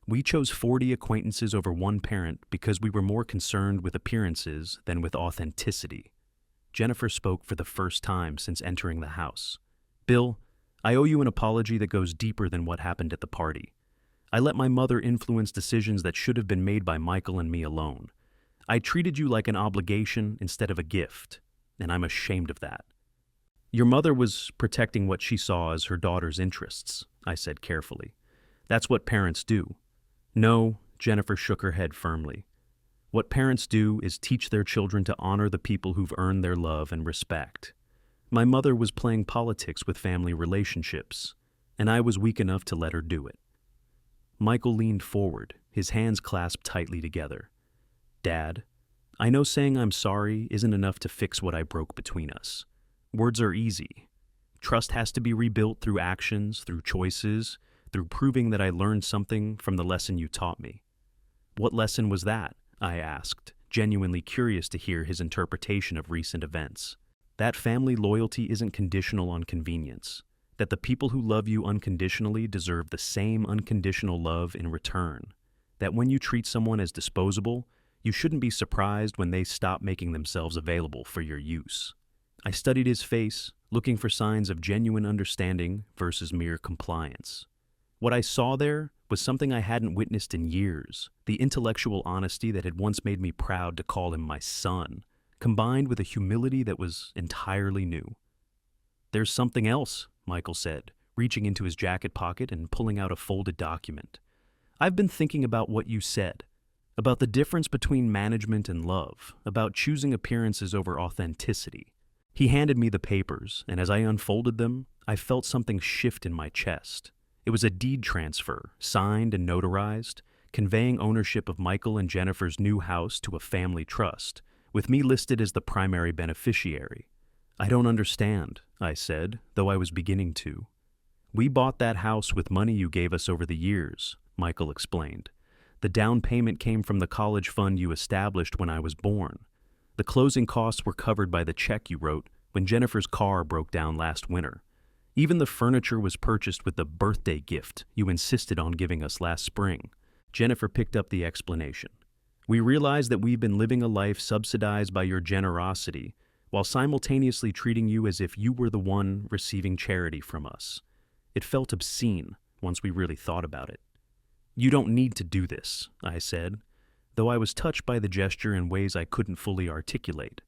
We chose 40 acquaintances over one parent because we were more concerned with appearances than with authenticity." Jennifer spoke for the first time since entering the house. "Bill, I owe you an apology that goes deeper than what happened at the party. I let my mother influence decisions that should have been made by Michael and me alone. I treated you like an obligation instead of a gift, and I'm ashamed of that." "Your mother was protecting what she saw as her daughter's interests," I said carefully. "That's what parents do." "No," Jennifer shook her head firmly. "What parents do is teach their children to honor the people who've earned their love and respect. My mother was playing politics with family relationships, and I was weak enough to let her do it." Michael leaned forward, his hands clasped tightly together. "Dad, I know saying I'm sorry isn't enough to fix what I broke between us. Words are easy. Trust has to be rebuilt through actions, through choices, through proving that I learned something from the lesson you taught me." "What lesson was that?" I asked, genuinely curious to hear his interpretation of recent events. "That family loyalty isn't conditional on convenience. That the people who love you unconditionally deserve the same unconditional love in return. That when you treat someone as disposable, you shouldn't be surprised when they stop making themselves available for your use." I studied his face, looking for signs of genuine understanding versus mere compliance. What I saw there was something I hadn't witnessed in years, the intellectual honesty that had once made me proud to call him my son, combined with a humility that was entirely new. "There's something else," Michael said, reaching into his jacket pocket and pulling out a folded document. "I've been thinking about what you said, about the difference between management and love, about choosing appearances over authenticity." He handed me the papers, and as I unfolded them, I felt something shift in my chest. It was a deed transfer, signed and notarized, conveying ownership of Michael and Jennifer's new house to a family trust, with me listed as the primary beneficiary. "I don't understand," I said, though I was beginning to. We bought that house with money you gave us over the years, Michael explained. The down payment came from the college fund you established when I was born. The closing costs were covered by the check you wrote when Jennifer's car broke down last winter. Even the furniture was purchased with the birthday gift you insisted on giving us last spring. Jennifer picked up the explanation. We realize that we've been living a life subsidized by your generosity, while simultaneously treating you as if you were the one receiving charity from us. It felt obscene once we really thought about it. You don't need to do this, I said, though I was touched by the gesture in ways I couldn't fully articulate.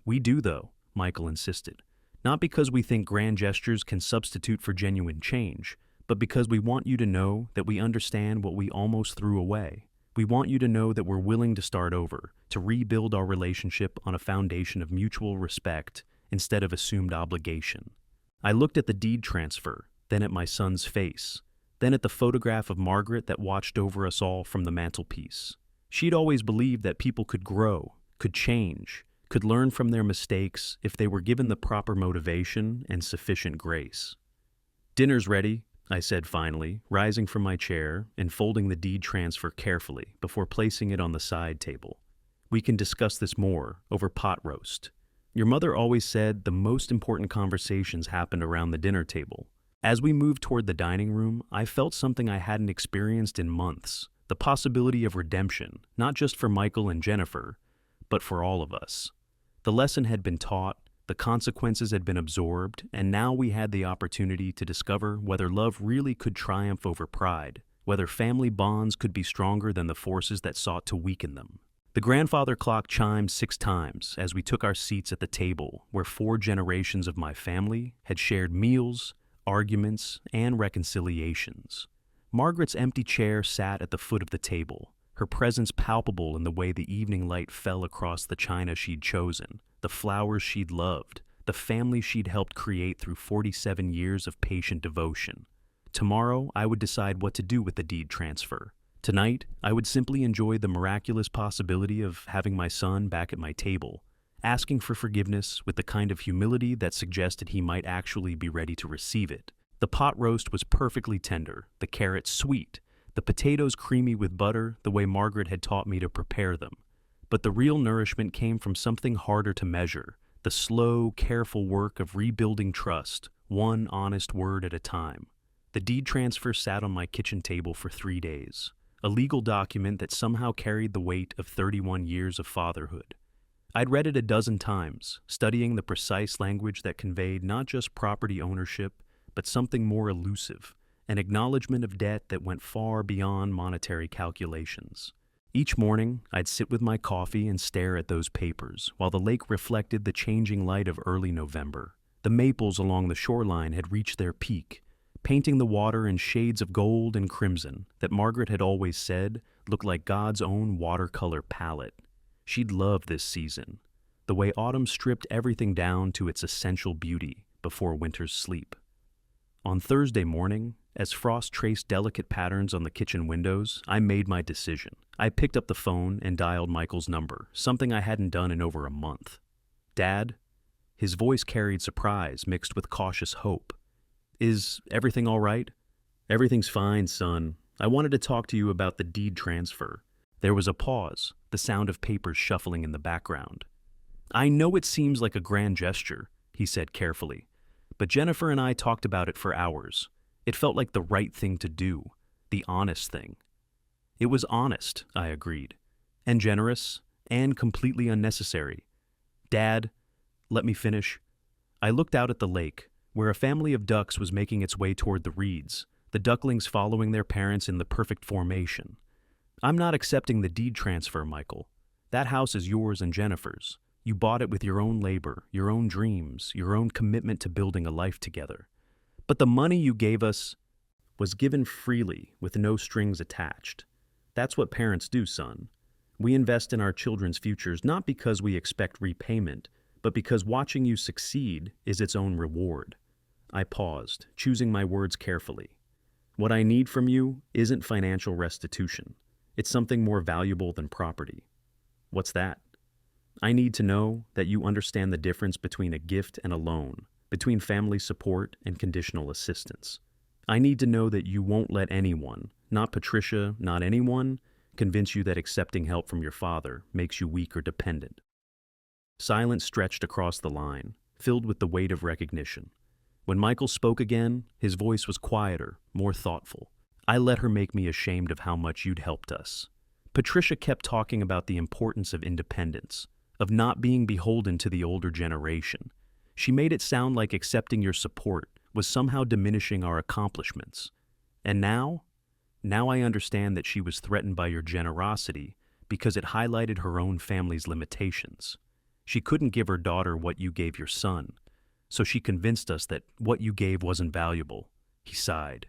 We do, though, Michael insisted, not because we think grand gestures can substitute for genuine change, but because we want you to know that we understand what we almost threw away. We want you to know that we're willing to start over, to rebuild our relationship on a foundation of mutual respect instead of assumed obligation. I looked at the deed transfer, then at my son's face, then at the photograph of Margaret that watched over us all from the mantelpiece. She'd always believed that people could grow, could change, could learn from their mistakes if they were given the proper motivation and sufficient grace. Dinner's ready, I said finally, rising from my chair and folding the deed transfer carefully before placing it on the side table. We can discuss this more over pot roast. Your mother always said the most important conversations happened around the dinner table. As we moved toward the dining room, I felt something I hadn't experienced in months, the possibility of redemption, not just for Michael and Jennifer, but for all of us. The lesson had been taught, the consequences had been absorbed, and now we had the opportunity to discover whether love really could triumph over pride, whether family bonds could be stronger than the forces that sought to weaken them. The grandfather clock chimed 6 times as we took our seats at the table where 4 generations of my family had shared meals, arguments, and reconciliations. Margaret's empty chair sat at the foot of the table, her presence palpable in the way the evening light fell across the china she'd chosen, the flowers she'd loved, the family she'd helped create through 47 years of patient devotion. Tomorrow, I would decide what to do with the deed transfer. Tonight, I would simply enjoy the miraculous possibility of having my son back at my table, asking for forgiveness with the kind of humility that suggested he might actually be ready to receive it. The pot roast was perfectly tender, the carrots sweet, the potatoes creamy with butter the way Margaret had taught me to prepare them. But the real nourishment came from something harder to measure, the slow, careful work of rebuilding trust, one honest word at a time. The deed transfer sat on my kitchen table for 3 days, a legal document that somehow carried the weight of 31 years of fatherhood. I'd read it a dozen times, studying the precise language that conveyed not just property ownership, but something more elusive, an acknowledgement of debt that went far beyond monetary calculations. Each morning, I'd sit with my coffee and stare at those papers while the lake reflected the changing light of early November. The maples along the shoreline had reached their peak, painting the water in shades of gold and crimson that Margaret had always said looked like God's own watercolor palette. She'd loved this season, the way autumn stripped everything down to its essential beauty before winter's sleep. On Thursday morning, as frost traced delicate patterns on the kitchen windows, I made my decision. I picked up the phone and dialed Michael's number, something I hadn't done in over a month. "Dad?" His voice carried surprise mixed with cautious hope. "Is everything all right?" "Everything's fine, son. I wanted to talk to you about the deed transfer." There was a pause, the sound of papers shuffling in the background. "I know it seems like a grand gesture," he said carefully, "but Jennifer and I talked about it for hours. It felt like the right thing to do, the honest thing." "It was honest," I agreed, "and generous, and completely unnecessary. Dad, let me finish." I looked out at the lake, where a family of ducks was making its way toward the reeds, the ducklings following their parents in the perfect formation. "I'm not accepting the deed transfer, Michael. That house is yours and Jennifer's. You bought it with your own labor, your own dreams, your own commitment to building a life together. But the money you gave us was given freely with no strings attached. That's what parents do, son. We invest in our children's futures not because we expect repayment, but because watching you succeed is its own reward." I paused, choosing my words carefully. "What I need from you isn't financial restitution. It's something more valuable than property." "What's that?" "I need to know that you understand the difference between a gift and a loan, between family support and conditional assistance. I need to know that you won't let anyone, not Patricia, not anyone, convince you that accepting help from your father makes you weak or dependent." Silence stretched across the line, filled with the weight of recognition. When Michael spoke again, his voice was quieter, more thoughtful. "I let her make me ashamed of how much you'd helped us." Patricia kept talking about the importance of independence, of not being beholden to the older generation. She made it sound like accepting your support was somehow diminishing our accomplishments. And now I understand that she was threatened by your generosity because it highlighted her own family's limitations. She couldn't give her daughter what you gave your son, so she convinced us that what you gave wasn't valuable. He sighed.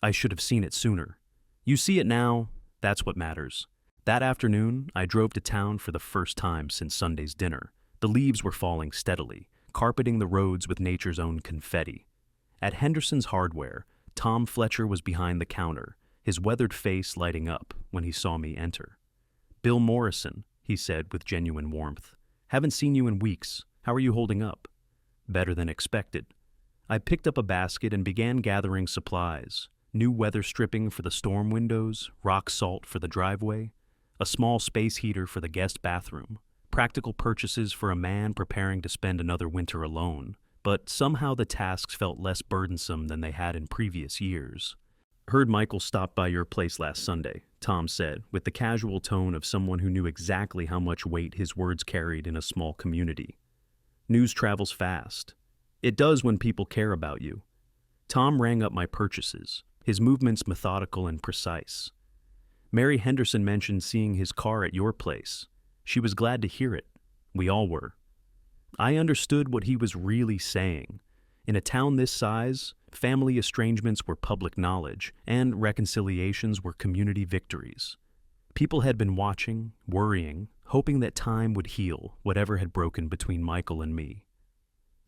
"I should have seen it sooner. You see it now, that's what matters." That afternoon, I drove to town for the first time since Sunday's dinner. The leaves were falling steadily, carpeting the roads with nature's own confetti. At Henderson's Hardware, Tom Fletcher was behind the counter, his weathered face lighting up when he saw me enter. "Bill Morrison," he said with genuine warmth. "Haven't seen you in weeks. How are you holding up?" "Better than expected." I picked up a basket and began gathering supplies. New weather stripping for the storm windows, rock salt for the driveway, a small space heater for the guest bathroom, practical purchases for a man preparing to spend another winter alone. But somehow the tasks felt less burdensome than they had in previous years. "Heard Michael stopped by your place last Sunday," Tom said, with the casual tone of someone who knew exactly how much weight his words carried in a small community. "News travels fast. It does when people care about you." Tom rang up my purchases, his movements methodical and precise. "Mary Henderson mentioned seeing his car at your place. She was glad to hear it. We all were." I understood what he was really saying. In a town this size, family estrangements were public knowledge, and reconciliations were community victories. People had been watching, worrying, hoping that time would heal whatever had broken between Michael and me.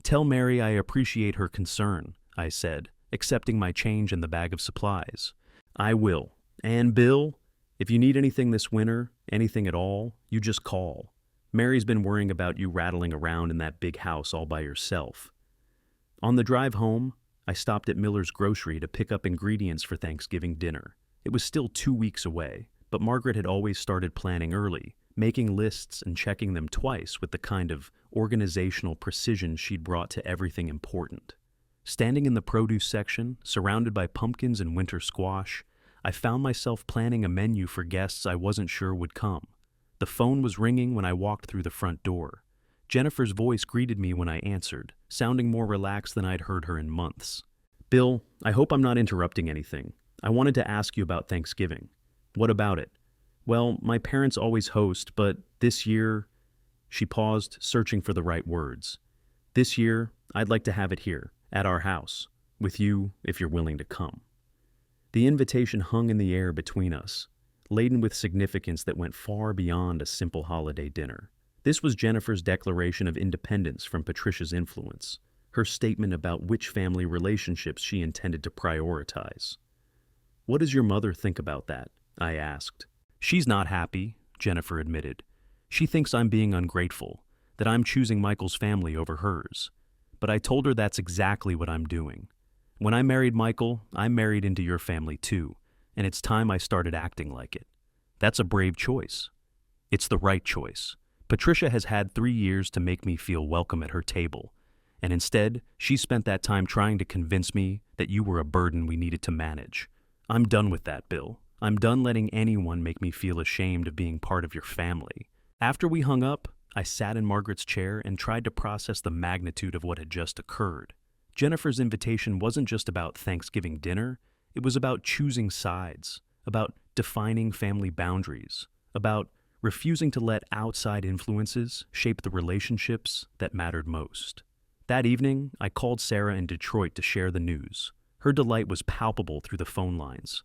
"Tell Mary I appreciate her concern," I said, accepting my change in the bag of supplies. "I will. And Bill, if you need anything this winter, anything at all, you just call. Mary's been worrying about you rattling around in that big house all by yourself." On the drive home, I stopped at Miller's Grocery to pick up ingredients for Thanksgiving dinner. It was still 2 weeks away, but Margaret had always started planning early, making lists and checking them twice with the kind of organizational precision she'd brought to everything important. Standing in the produce section, surrounded by pumpkins and winter squash, I found myself planning a menu for guests I wasn't sure would come. The phone was ringing when I walked through the front door. Jennifer's voice greeted me when I answered, sounding more relaxed than I'd heard her in months. "Bill, I hope I'm not interrupting anything. I wanted to ask you about Thanksgiving." "What about it?" "Well, my parents always host, but this year—" She paused, searching for the right words. "This year, I'd like to have it here, at our house, with you if you're willing to come." The invitation hung in the air between us, laden with significance that went far beyond a simple holiday dinner. This was Jennifer's declaration of independence from Patricia's influence, her statement about which family relationships she intended to prioritize. "What does your mother think about that?" I asked. "She's not happy," Jennifer admitted. "She thinks I'm being ungrateful, that I'm choosing Michael's family over hers. But I told her that's exactly what I'm doing. When I married Michael, I married into your family too, and it's time I started acting like it. That's a brave choice. It's the right choice. Patricia has had 3 years to make me feel welcome at her table, and instead, she spent that time trying to convince me that you were a burden we needed to manage. I'm done with that, Bill. I'm done letting anyone make me feel ashamed of being part of your family." After we hung up, I sat in Margaret's chair and tried to process the magnitude of what had just occurred. Jennifer's invitation wasn't just about Thanksgiving dinner, it was about choosing sides, about defining family boundaries, about refusing to let outside influences shape the relationships that mattered most. That evening, I called Sarah in Detroit to share the news. Her delight was palpable through the phone lines.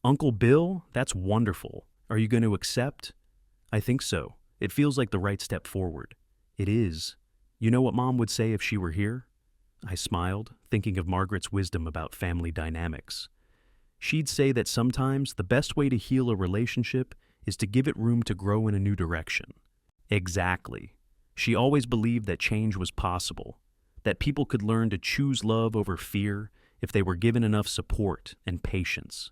"Uncle Bill, that's wonderful. Are you going to accept?" "I think so. It feels like the right step forward." "It is. You know what Mom would say if she were here?" I smiled, thinking of Margaret's wisdom about family dynamics. She'd say that sometimes the best way to heal a relationship is to give it room to grow in a new direction. Exactly. She always believed that change was possible, that people could learn to choose love over fear if they were given enough support and patience.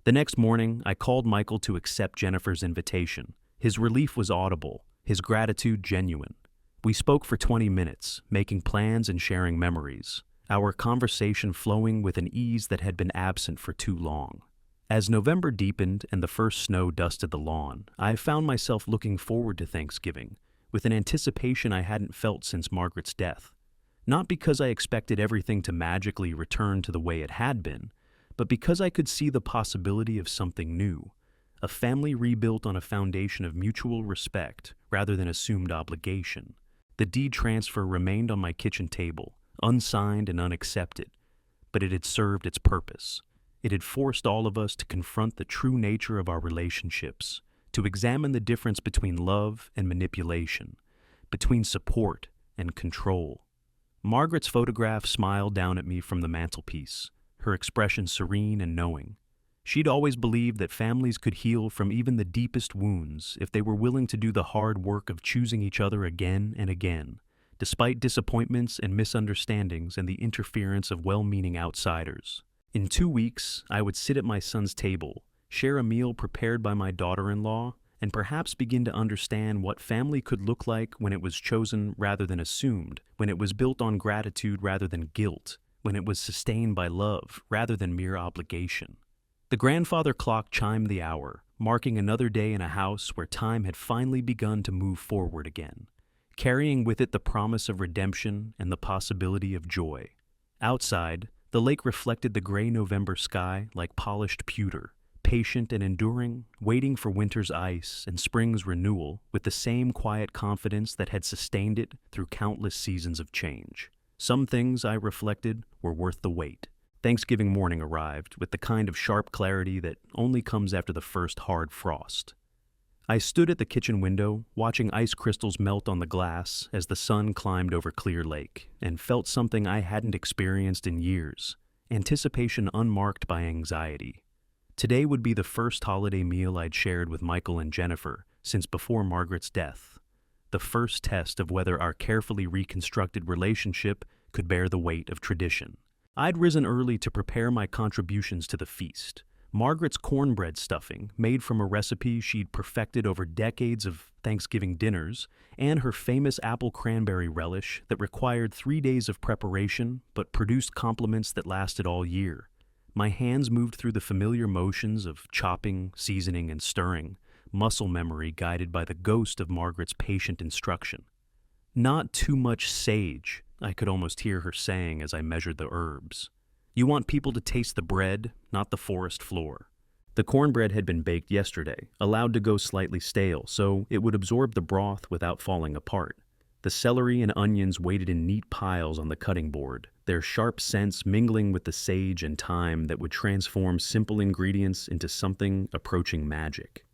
The next morning, I called Michael to accept Jennifer's invitation. His relief was audible, his gratitude genuine. We spoke for 20 minutes, making plans and sharing memories, our conversation flowing with an ease that had been absent for too long. As November deepened and the first snow dusted the lawn, I found myself looking forward to Thanksgiving, with an anticipation I hadn't felt since Margaret's death. Not because I expected everything to magically return to the way it had been, but because I could see the possibility of something new, a family rebuilt on a foundation of mutual respect rather than assumed obligation. The deed transfer remained on my kitchen table, unsigned and unaccepted, but it had served its purpose. It had forced all of us to confront the true nature of our relationships, to examine the difference between love and manipulation, between support and control. Margaret's photograph smiled down at me from the mantelpiece, her expression serene and knowing. She'd always believed that families could heal from even the deepest wounds if they were willing to do the hard work of choosing each other again and again, despite disappointments and misunderstandings and the interference of well-meaning outsiders. In 2 weeks, I would sit at my son's table, share a meal prepared by my daughter-in-law, and perhaps begin to understand what family could look like when it was chosen rather than assumed, when it was built on gratitude rather than guilt, when it was sustained by love rather than mere obligation. The grandfather clock chimed the hour, marking another day in a house where time had finally begun to move forward again, carrying with it the promise of redemption and the possibility of joy. Outside, the lake reflected the gray November sky like polished pewter, patient and enduring, waiting for winter's ice and spring's renewal with the same quiet confidence that had sustained it through countless seasons of change. Some things, I reflected, were worth the wait. Thanksgiving morning arrived with the kind of sharp clarity that only comes after the first hard frost. I stood at the kitchen window, watching ice crystals melt on the glass as the sun climbed over Clear Lake, and felt something I hadn't experienced in years, anticipation unmarked by anxiety. Today would be the first holiday meal I'd shared with Michael and Jennifer since before Margaret's death, the first test of whether our carefully reconstructed relationship could bear the weight of tradition. I'd risen early to prepare my contributions to the feast. Margaret's cornbread stuffing, made from a recipe she'd perfected over decades of Thanksgiving dinners, and her famous apple cranberry relish that required 3 days of preparation but produced compliments that lasted all year. My hands moved through the familiar motions of chopping, seasoning, and stirring, muscle memory guided by the ghost of Margaret's patient instruction. "Not too much sage," I could almost hear her saying as I measured the herbs. "You want people to taste the bread, not the forest floor." The cornbread had been baked yesterday, allowed to go slightly stale, so it would absorb the broth without falling apart. The celery and onions waited in neat piles on the cutting board, their sharp scents mingling with the sage and thyme that would transform simple ingredients into something approaching magic.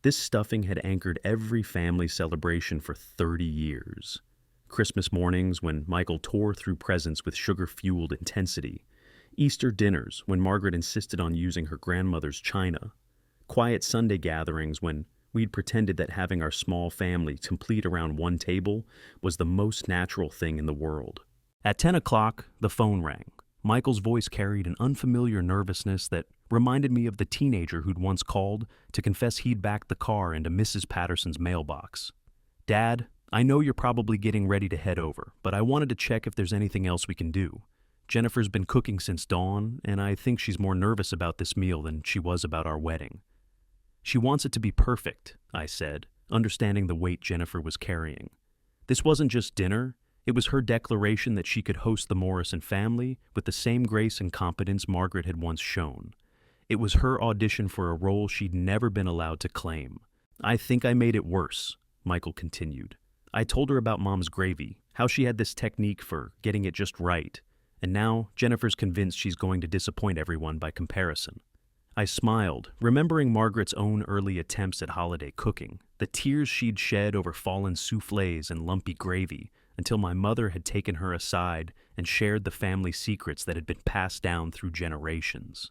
This stuffing had anchored every family celebration for 30 years. Christmas mornings when Michael tore through presents with sugar-fueled intensity. Easter dinners when Margaret insisted on using her grandmother's china. Quiet Sunday gatherings when we'd pretended that having our small family complete around one table was the most natural thing in the world. At 10 o'clock, the phone rang. Michael's voice carried an unfamiliar nervousness that reminded me of the teenager who'd once called to confess he'd backed the car into Mrs. Patterson's mailbox. "Dad, I know you're probably getting ready to head over, but I wanted to check if there's anything else we can do. Jennifer's been cooking since dawn, and I think she's more nervous about this meal than she was about our wedding." "She wants it to be perfect," I said, understanding the weight Jennifer was carrying. This wasn't just dinner, it was her declaration that she could host the Morrison family with the same grace and competence Margaret had once shown. It was her audition for a role she'd never been allowed to claim. "I think I made it worse," Michael continued. "I told her about Mom's gravy, how she had this technique for getting it just right, and now Jennifer's convinced she's going to disappoint everyone by comparison." I smiled, remembering Margaret's own early attempts at holiday cooking, the tears she'd shed over fallen soufflés and lumpy gravy, until my mother had taken her aside and shared the family secrets that had been passed down through generations.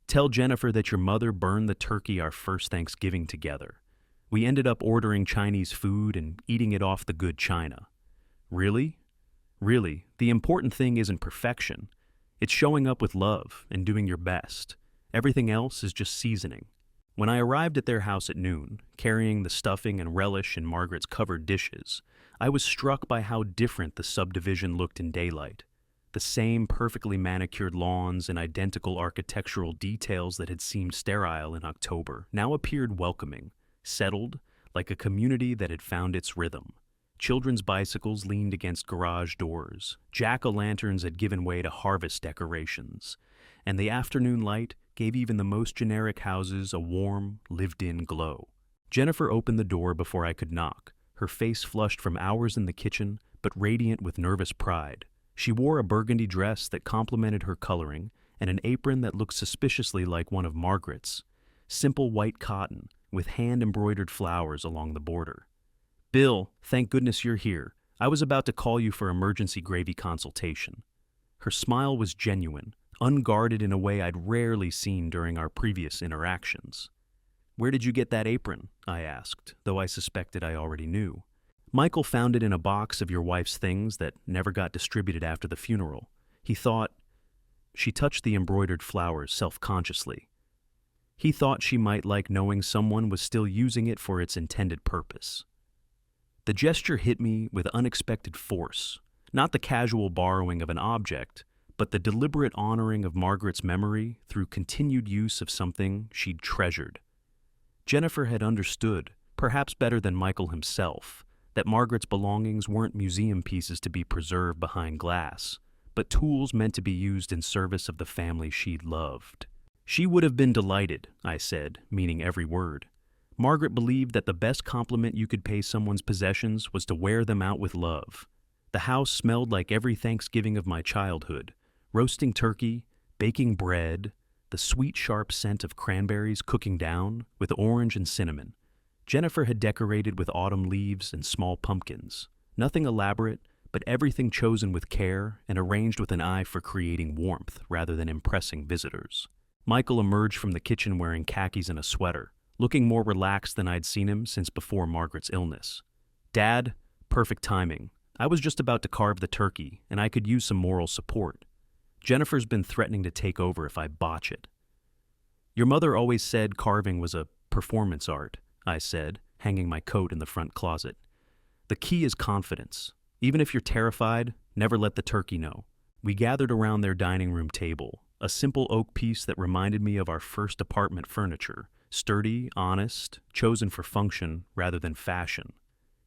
"Tell Jennifer that your mother burned the turkey our first Thanksgiving together. We ended up ordering Chinese food and eating it off the good china." "Really?" "Really, the important thing isn't perfection. It's showing up with love and doing your best. Everything else is just seasoning. When I arrived at their house at noon, carrying the stuffing and relish in Margaret's covered dishes, I was struck by how different the subdivision looked in daylight. The same perfectly manicured lawns and identical architectural details that had seemed sterile in October now appeared welcoming, settled, like a community that had found its rhythm. Children's bicycles leaned against garage doors, jack-o'-lanterns had given way to harvest decorations, and the afternoon light gave even the most generic houses a warm, lived-in glow. Jennifer opened the door before I could knock, her face flushed from hours in the kitchen, but radiant with nervous pride. She wore a burgundy dress that complemented her coloring and an apron that looked suspiciously like one of Margaret's. Simple white cotton, with hand-embroidered flowers along the border. "Bill, thank goodness you're here. I was about to call you for emergency gravy consultation." Her smile was genuine, unguarded in a way I'd rarely seen during our previous interactions. "Where did you get that apron?" I asked, though I suspected I already knew. "Michael found it in a box of your wife's things that never got distributed after the funeral. He thought—" She touched the embroidered flowers self-consciously. "He thought she might like knowing someone was still using it for its intended purpose." The gesture hit me with unexpected force, not the casual borrowing of an object, but the deliberate honoring of Margaret's memory through continued use of something she'd treasured. Jennifer had understood, perhaps better than Michael himself, that Margaret's belongings weren't museum pieces to be preserved behind glass, but tools meant to be used in service of the family she'd loved. "She would have been delighted," I said, meaning every word. Margaret believed that the best compliment you could pay someone's possessions was to wear them out with love. The house smelled like every Thanksgiving of my childhood: roasting turkey, baking bread, the sweet, sharp scent of cranberries cooking down with orange and cinnamon. Jennifer had decorated with autumn leaves and small pumpkins. Nothing elaborate, but everything chosen with care and arranged with an eye for creating warmth rather than impressing visitors. Michael emerged from the kitchen wearing khakis and a sweater, looking more relaxed than I'd seen him since before Margaret's illness. "Dad, perfect timing. I was just about to carve the turkey, and I could use some moral support. Jennifer's been threatening to take over if I botch it." "Your mother always said carving was a performance art," I said, hanging my coat in the front closet. "The key is confidence. Even if you're terrified, never let the turkey know." We gathered around their dining room table, a simple oak piece that reminded me of our first apartment furniture, sturdy, honest, chosen for function rather than fashion.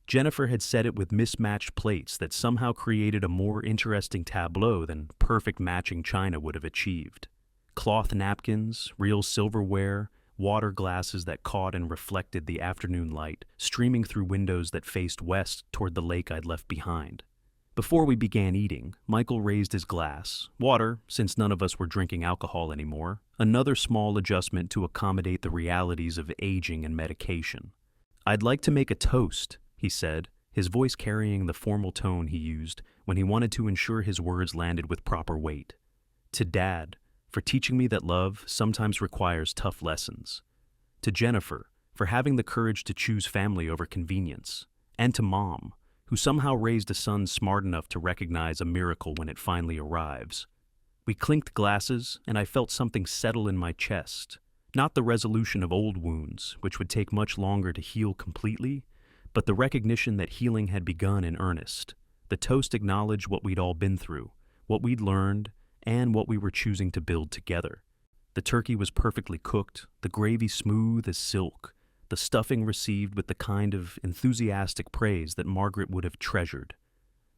Jennifer had set it with mismatched plates that somehow created a more interesting tableau than perfect matching china would have achieved. Cloth napkins, real silverware, water glasses that caught and reflected the afternoon light, streaming through windows that faced west toward the lake I'd left behind. Before we began eating, Michael raised his glass, water, since none of us were drinking alcohol anymore, another small adjustment to accommodate the realities of aging and medication. "I'd like to make a toast," he said, his voice carrying the formal tone he used when he wanted to ensure his words landed with proper weight. "To Dad, for teaching me that love sometimes requires tough lessons. To Jennifer, for having the courage to choose family over convenience. And to Mom, who somehow raised a son smart enough to recognize a miracle when it finally arrives." We clinked glasses, and I felt something settle in my chest. Not the resolution of old wounds, which would take much longer to heal completely, but the recognition that healing had begun in earnest. The toast acknowledged what we'd all been through, what we'd learned, and what we were choosing to build together. The turkey was perfectly cooked, the gravy smooth as silk, the stuffing received with the kind of enthusiastic praise that Margaret would have treasured.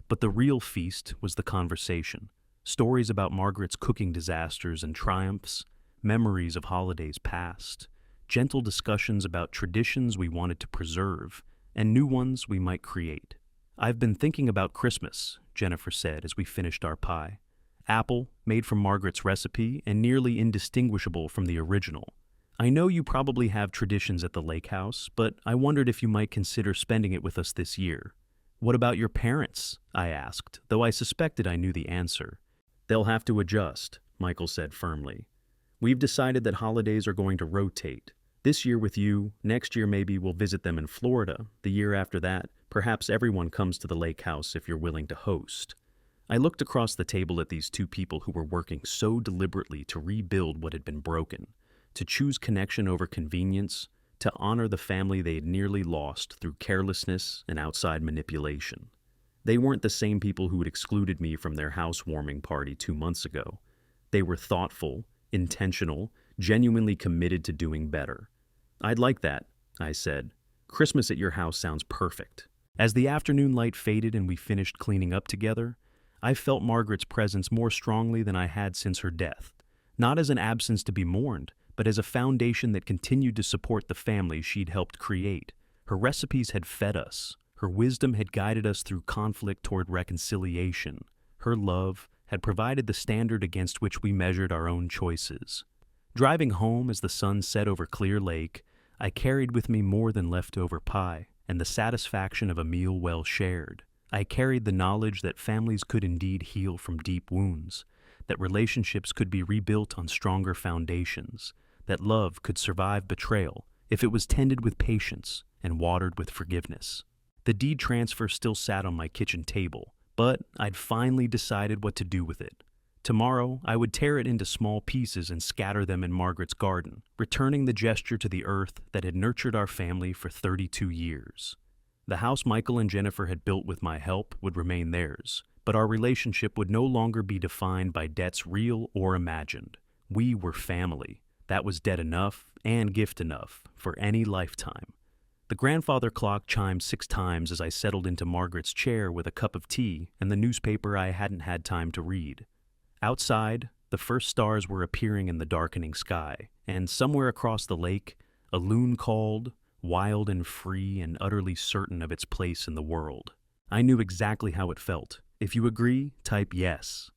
But the real feast was the conversation. Stories about Margaret's cooking disasters and triumphs, memories of holidays past, gentle discussions about traditions we wanted to preserve, and new ones we might create. "I've been thinking about Christmas," Jennifer said as we finished our pie. "Apple, made from Margaret's recipe and nearly indistinguishable from the original. I know you probably have traditions at the Lakehouse, but I wondered if you might consider spending it with us this year." "What about your parents?" I asked, though I suspected I knew the answer. "They'll have to adjust," Michael said firmly. "We've decided that holidays are going to rotate. This year with you, next year maybe we'll visit them in Florida, the year after that, perhaps everyone comes to the Lakehouse if you're willing to host." I looked across the table at these two people who were working so deliberately to rebuild what had been broken, to choose connection over convenience, to honor the family they had nearly lost through carelessness and outside manipulation. They weren't the same people who had excluded me from their housewarming party 2 months ago. They were thoughtful, intentional, genuinely committed to doing better. "I'd like that," I said. "Christmas at your house sounds perfect." As the afternoon light faded and we finished cleaning up together, I felt Margaret's presence more strongly than I had since her death, not as an absence to be mourned, but as a foundation that continued to support the family she'd helped create. Her recipes had fed us. Her wisdom had guided us through conflict toward reconciliation. Her love had provided the standard against which we measured our own choices. Driving home as the sun set over Clear Lake, I carried with me more than leftover pie and the satisfaction of a meal well shared. I carried the knowledge that families could indeed heal from deep wounds, that relationships could be rebuilt on stronger foundations, that love could survive betrayal if it was tended with patience and watered with forgiveness. The deed transfer still sat on my kitchen table, but I'd finally decided what to do with it. Tomorrow, I would tear it into small pieces and scatter them in Margaret's garden, returning the gesture to the earth that had nurtured our family for 32 years. The house Michael and Jennifer had built with my help would remain theirs, but our relationship would no longer be defined by debts real or imagined. We were family. That was debt enough and gift enough for any lifetime. The grandfather clock chimed 6 times as I settled into Margaret's chair with a cup of tea and the newspaper I hadn't had time to read. Outside, the first stars were appearing in the darkening sky, and somewhere across the lake, a loon called, wild and free and utterly certain of its place in the world. I knew exactly how it felt. If you agree, type yes.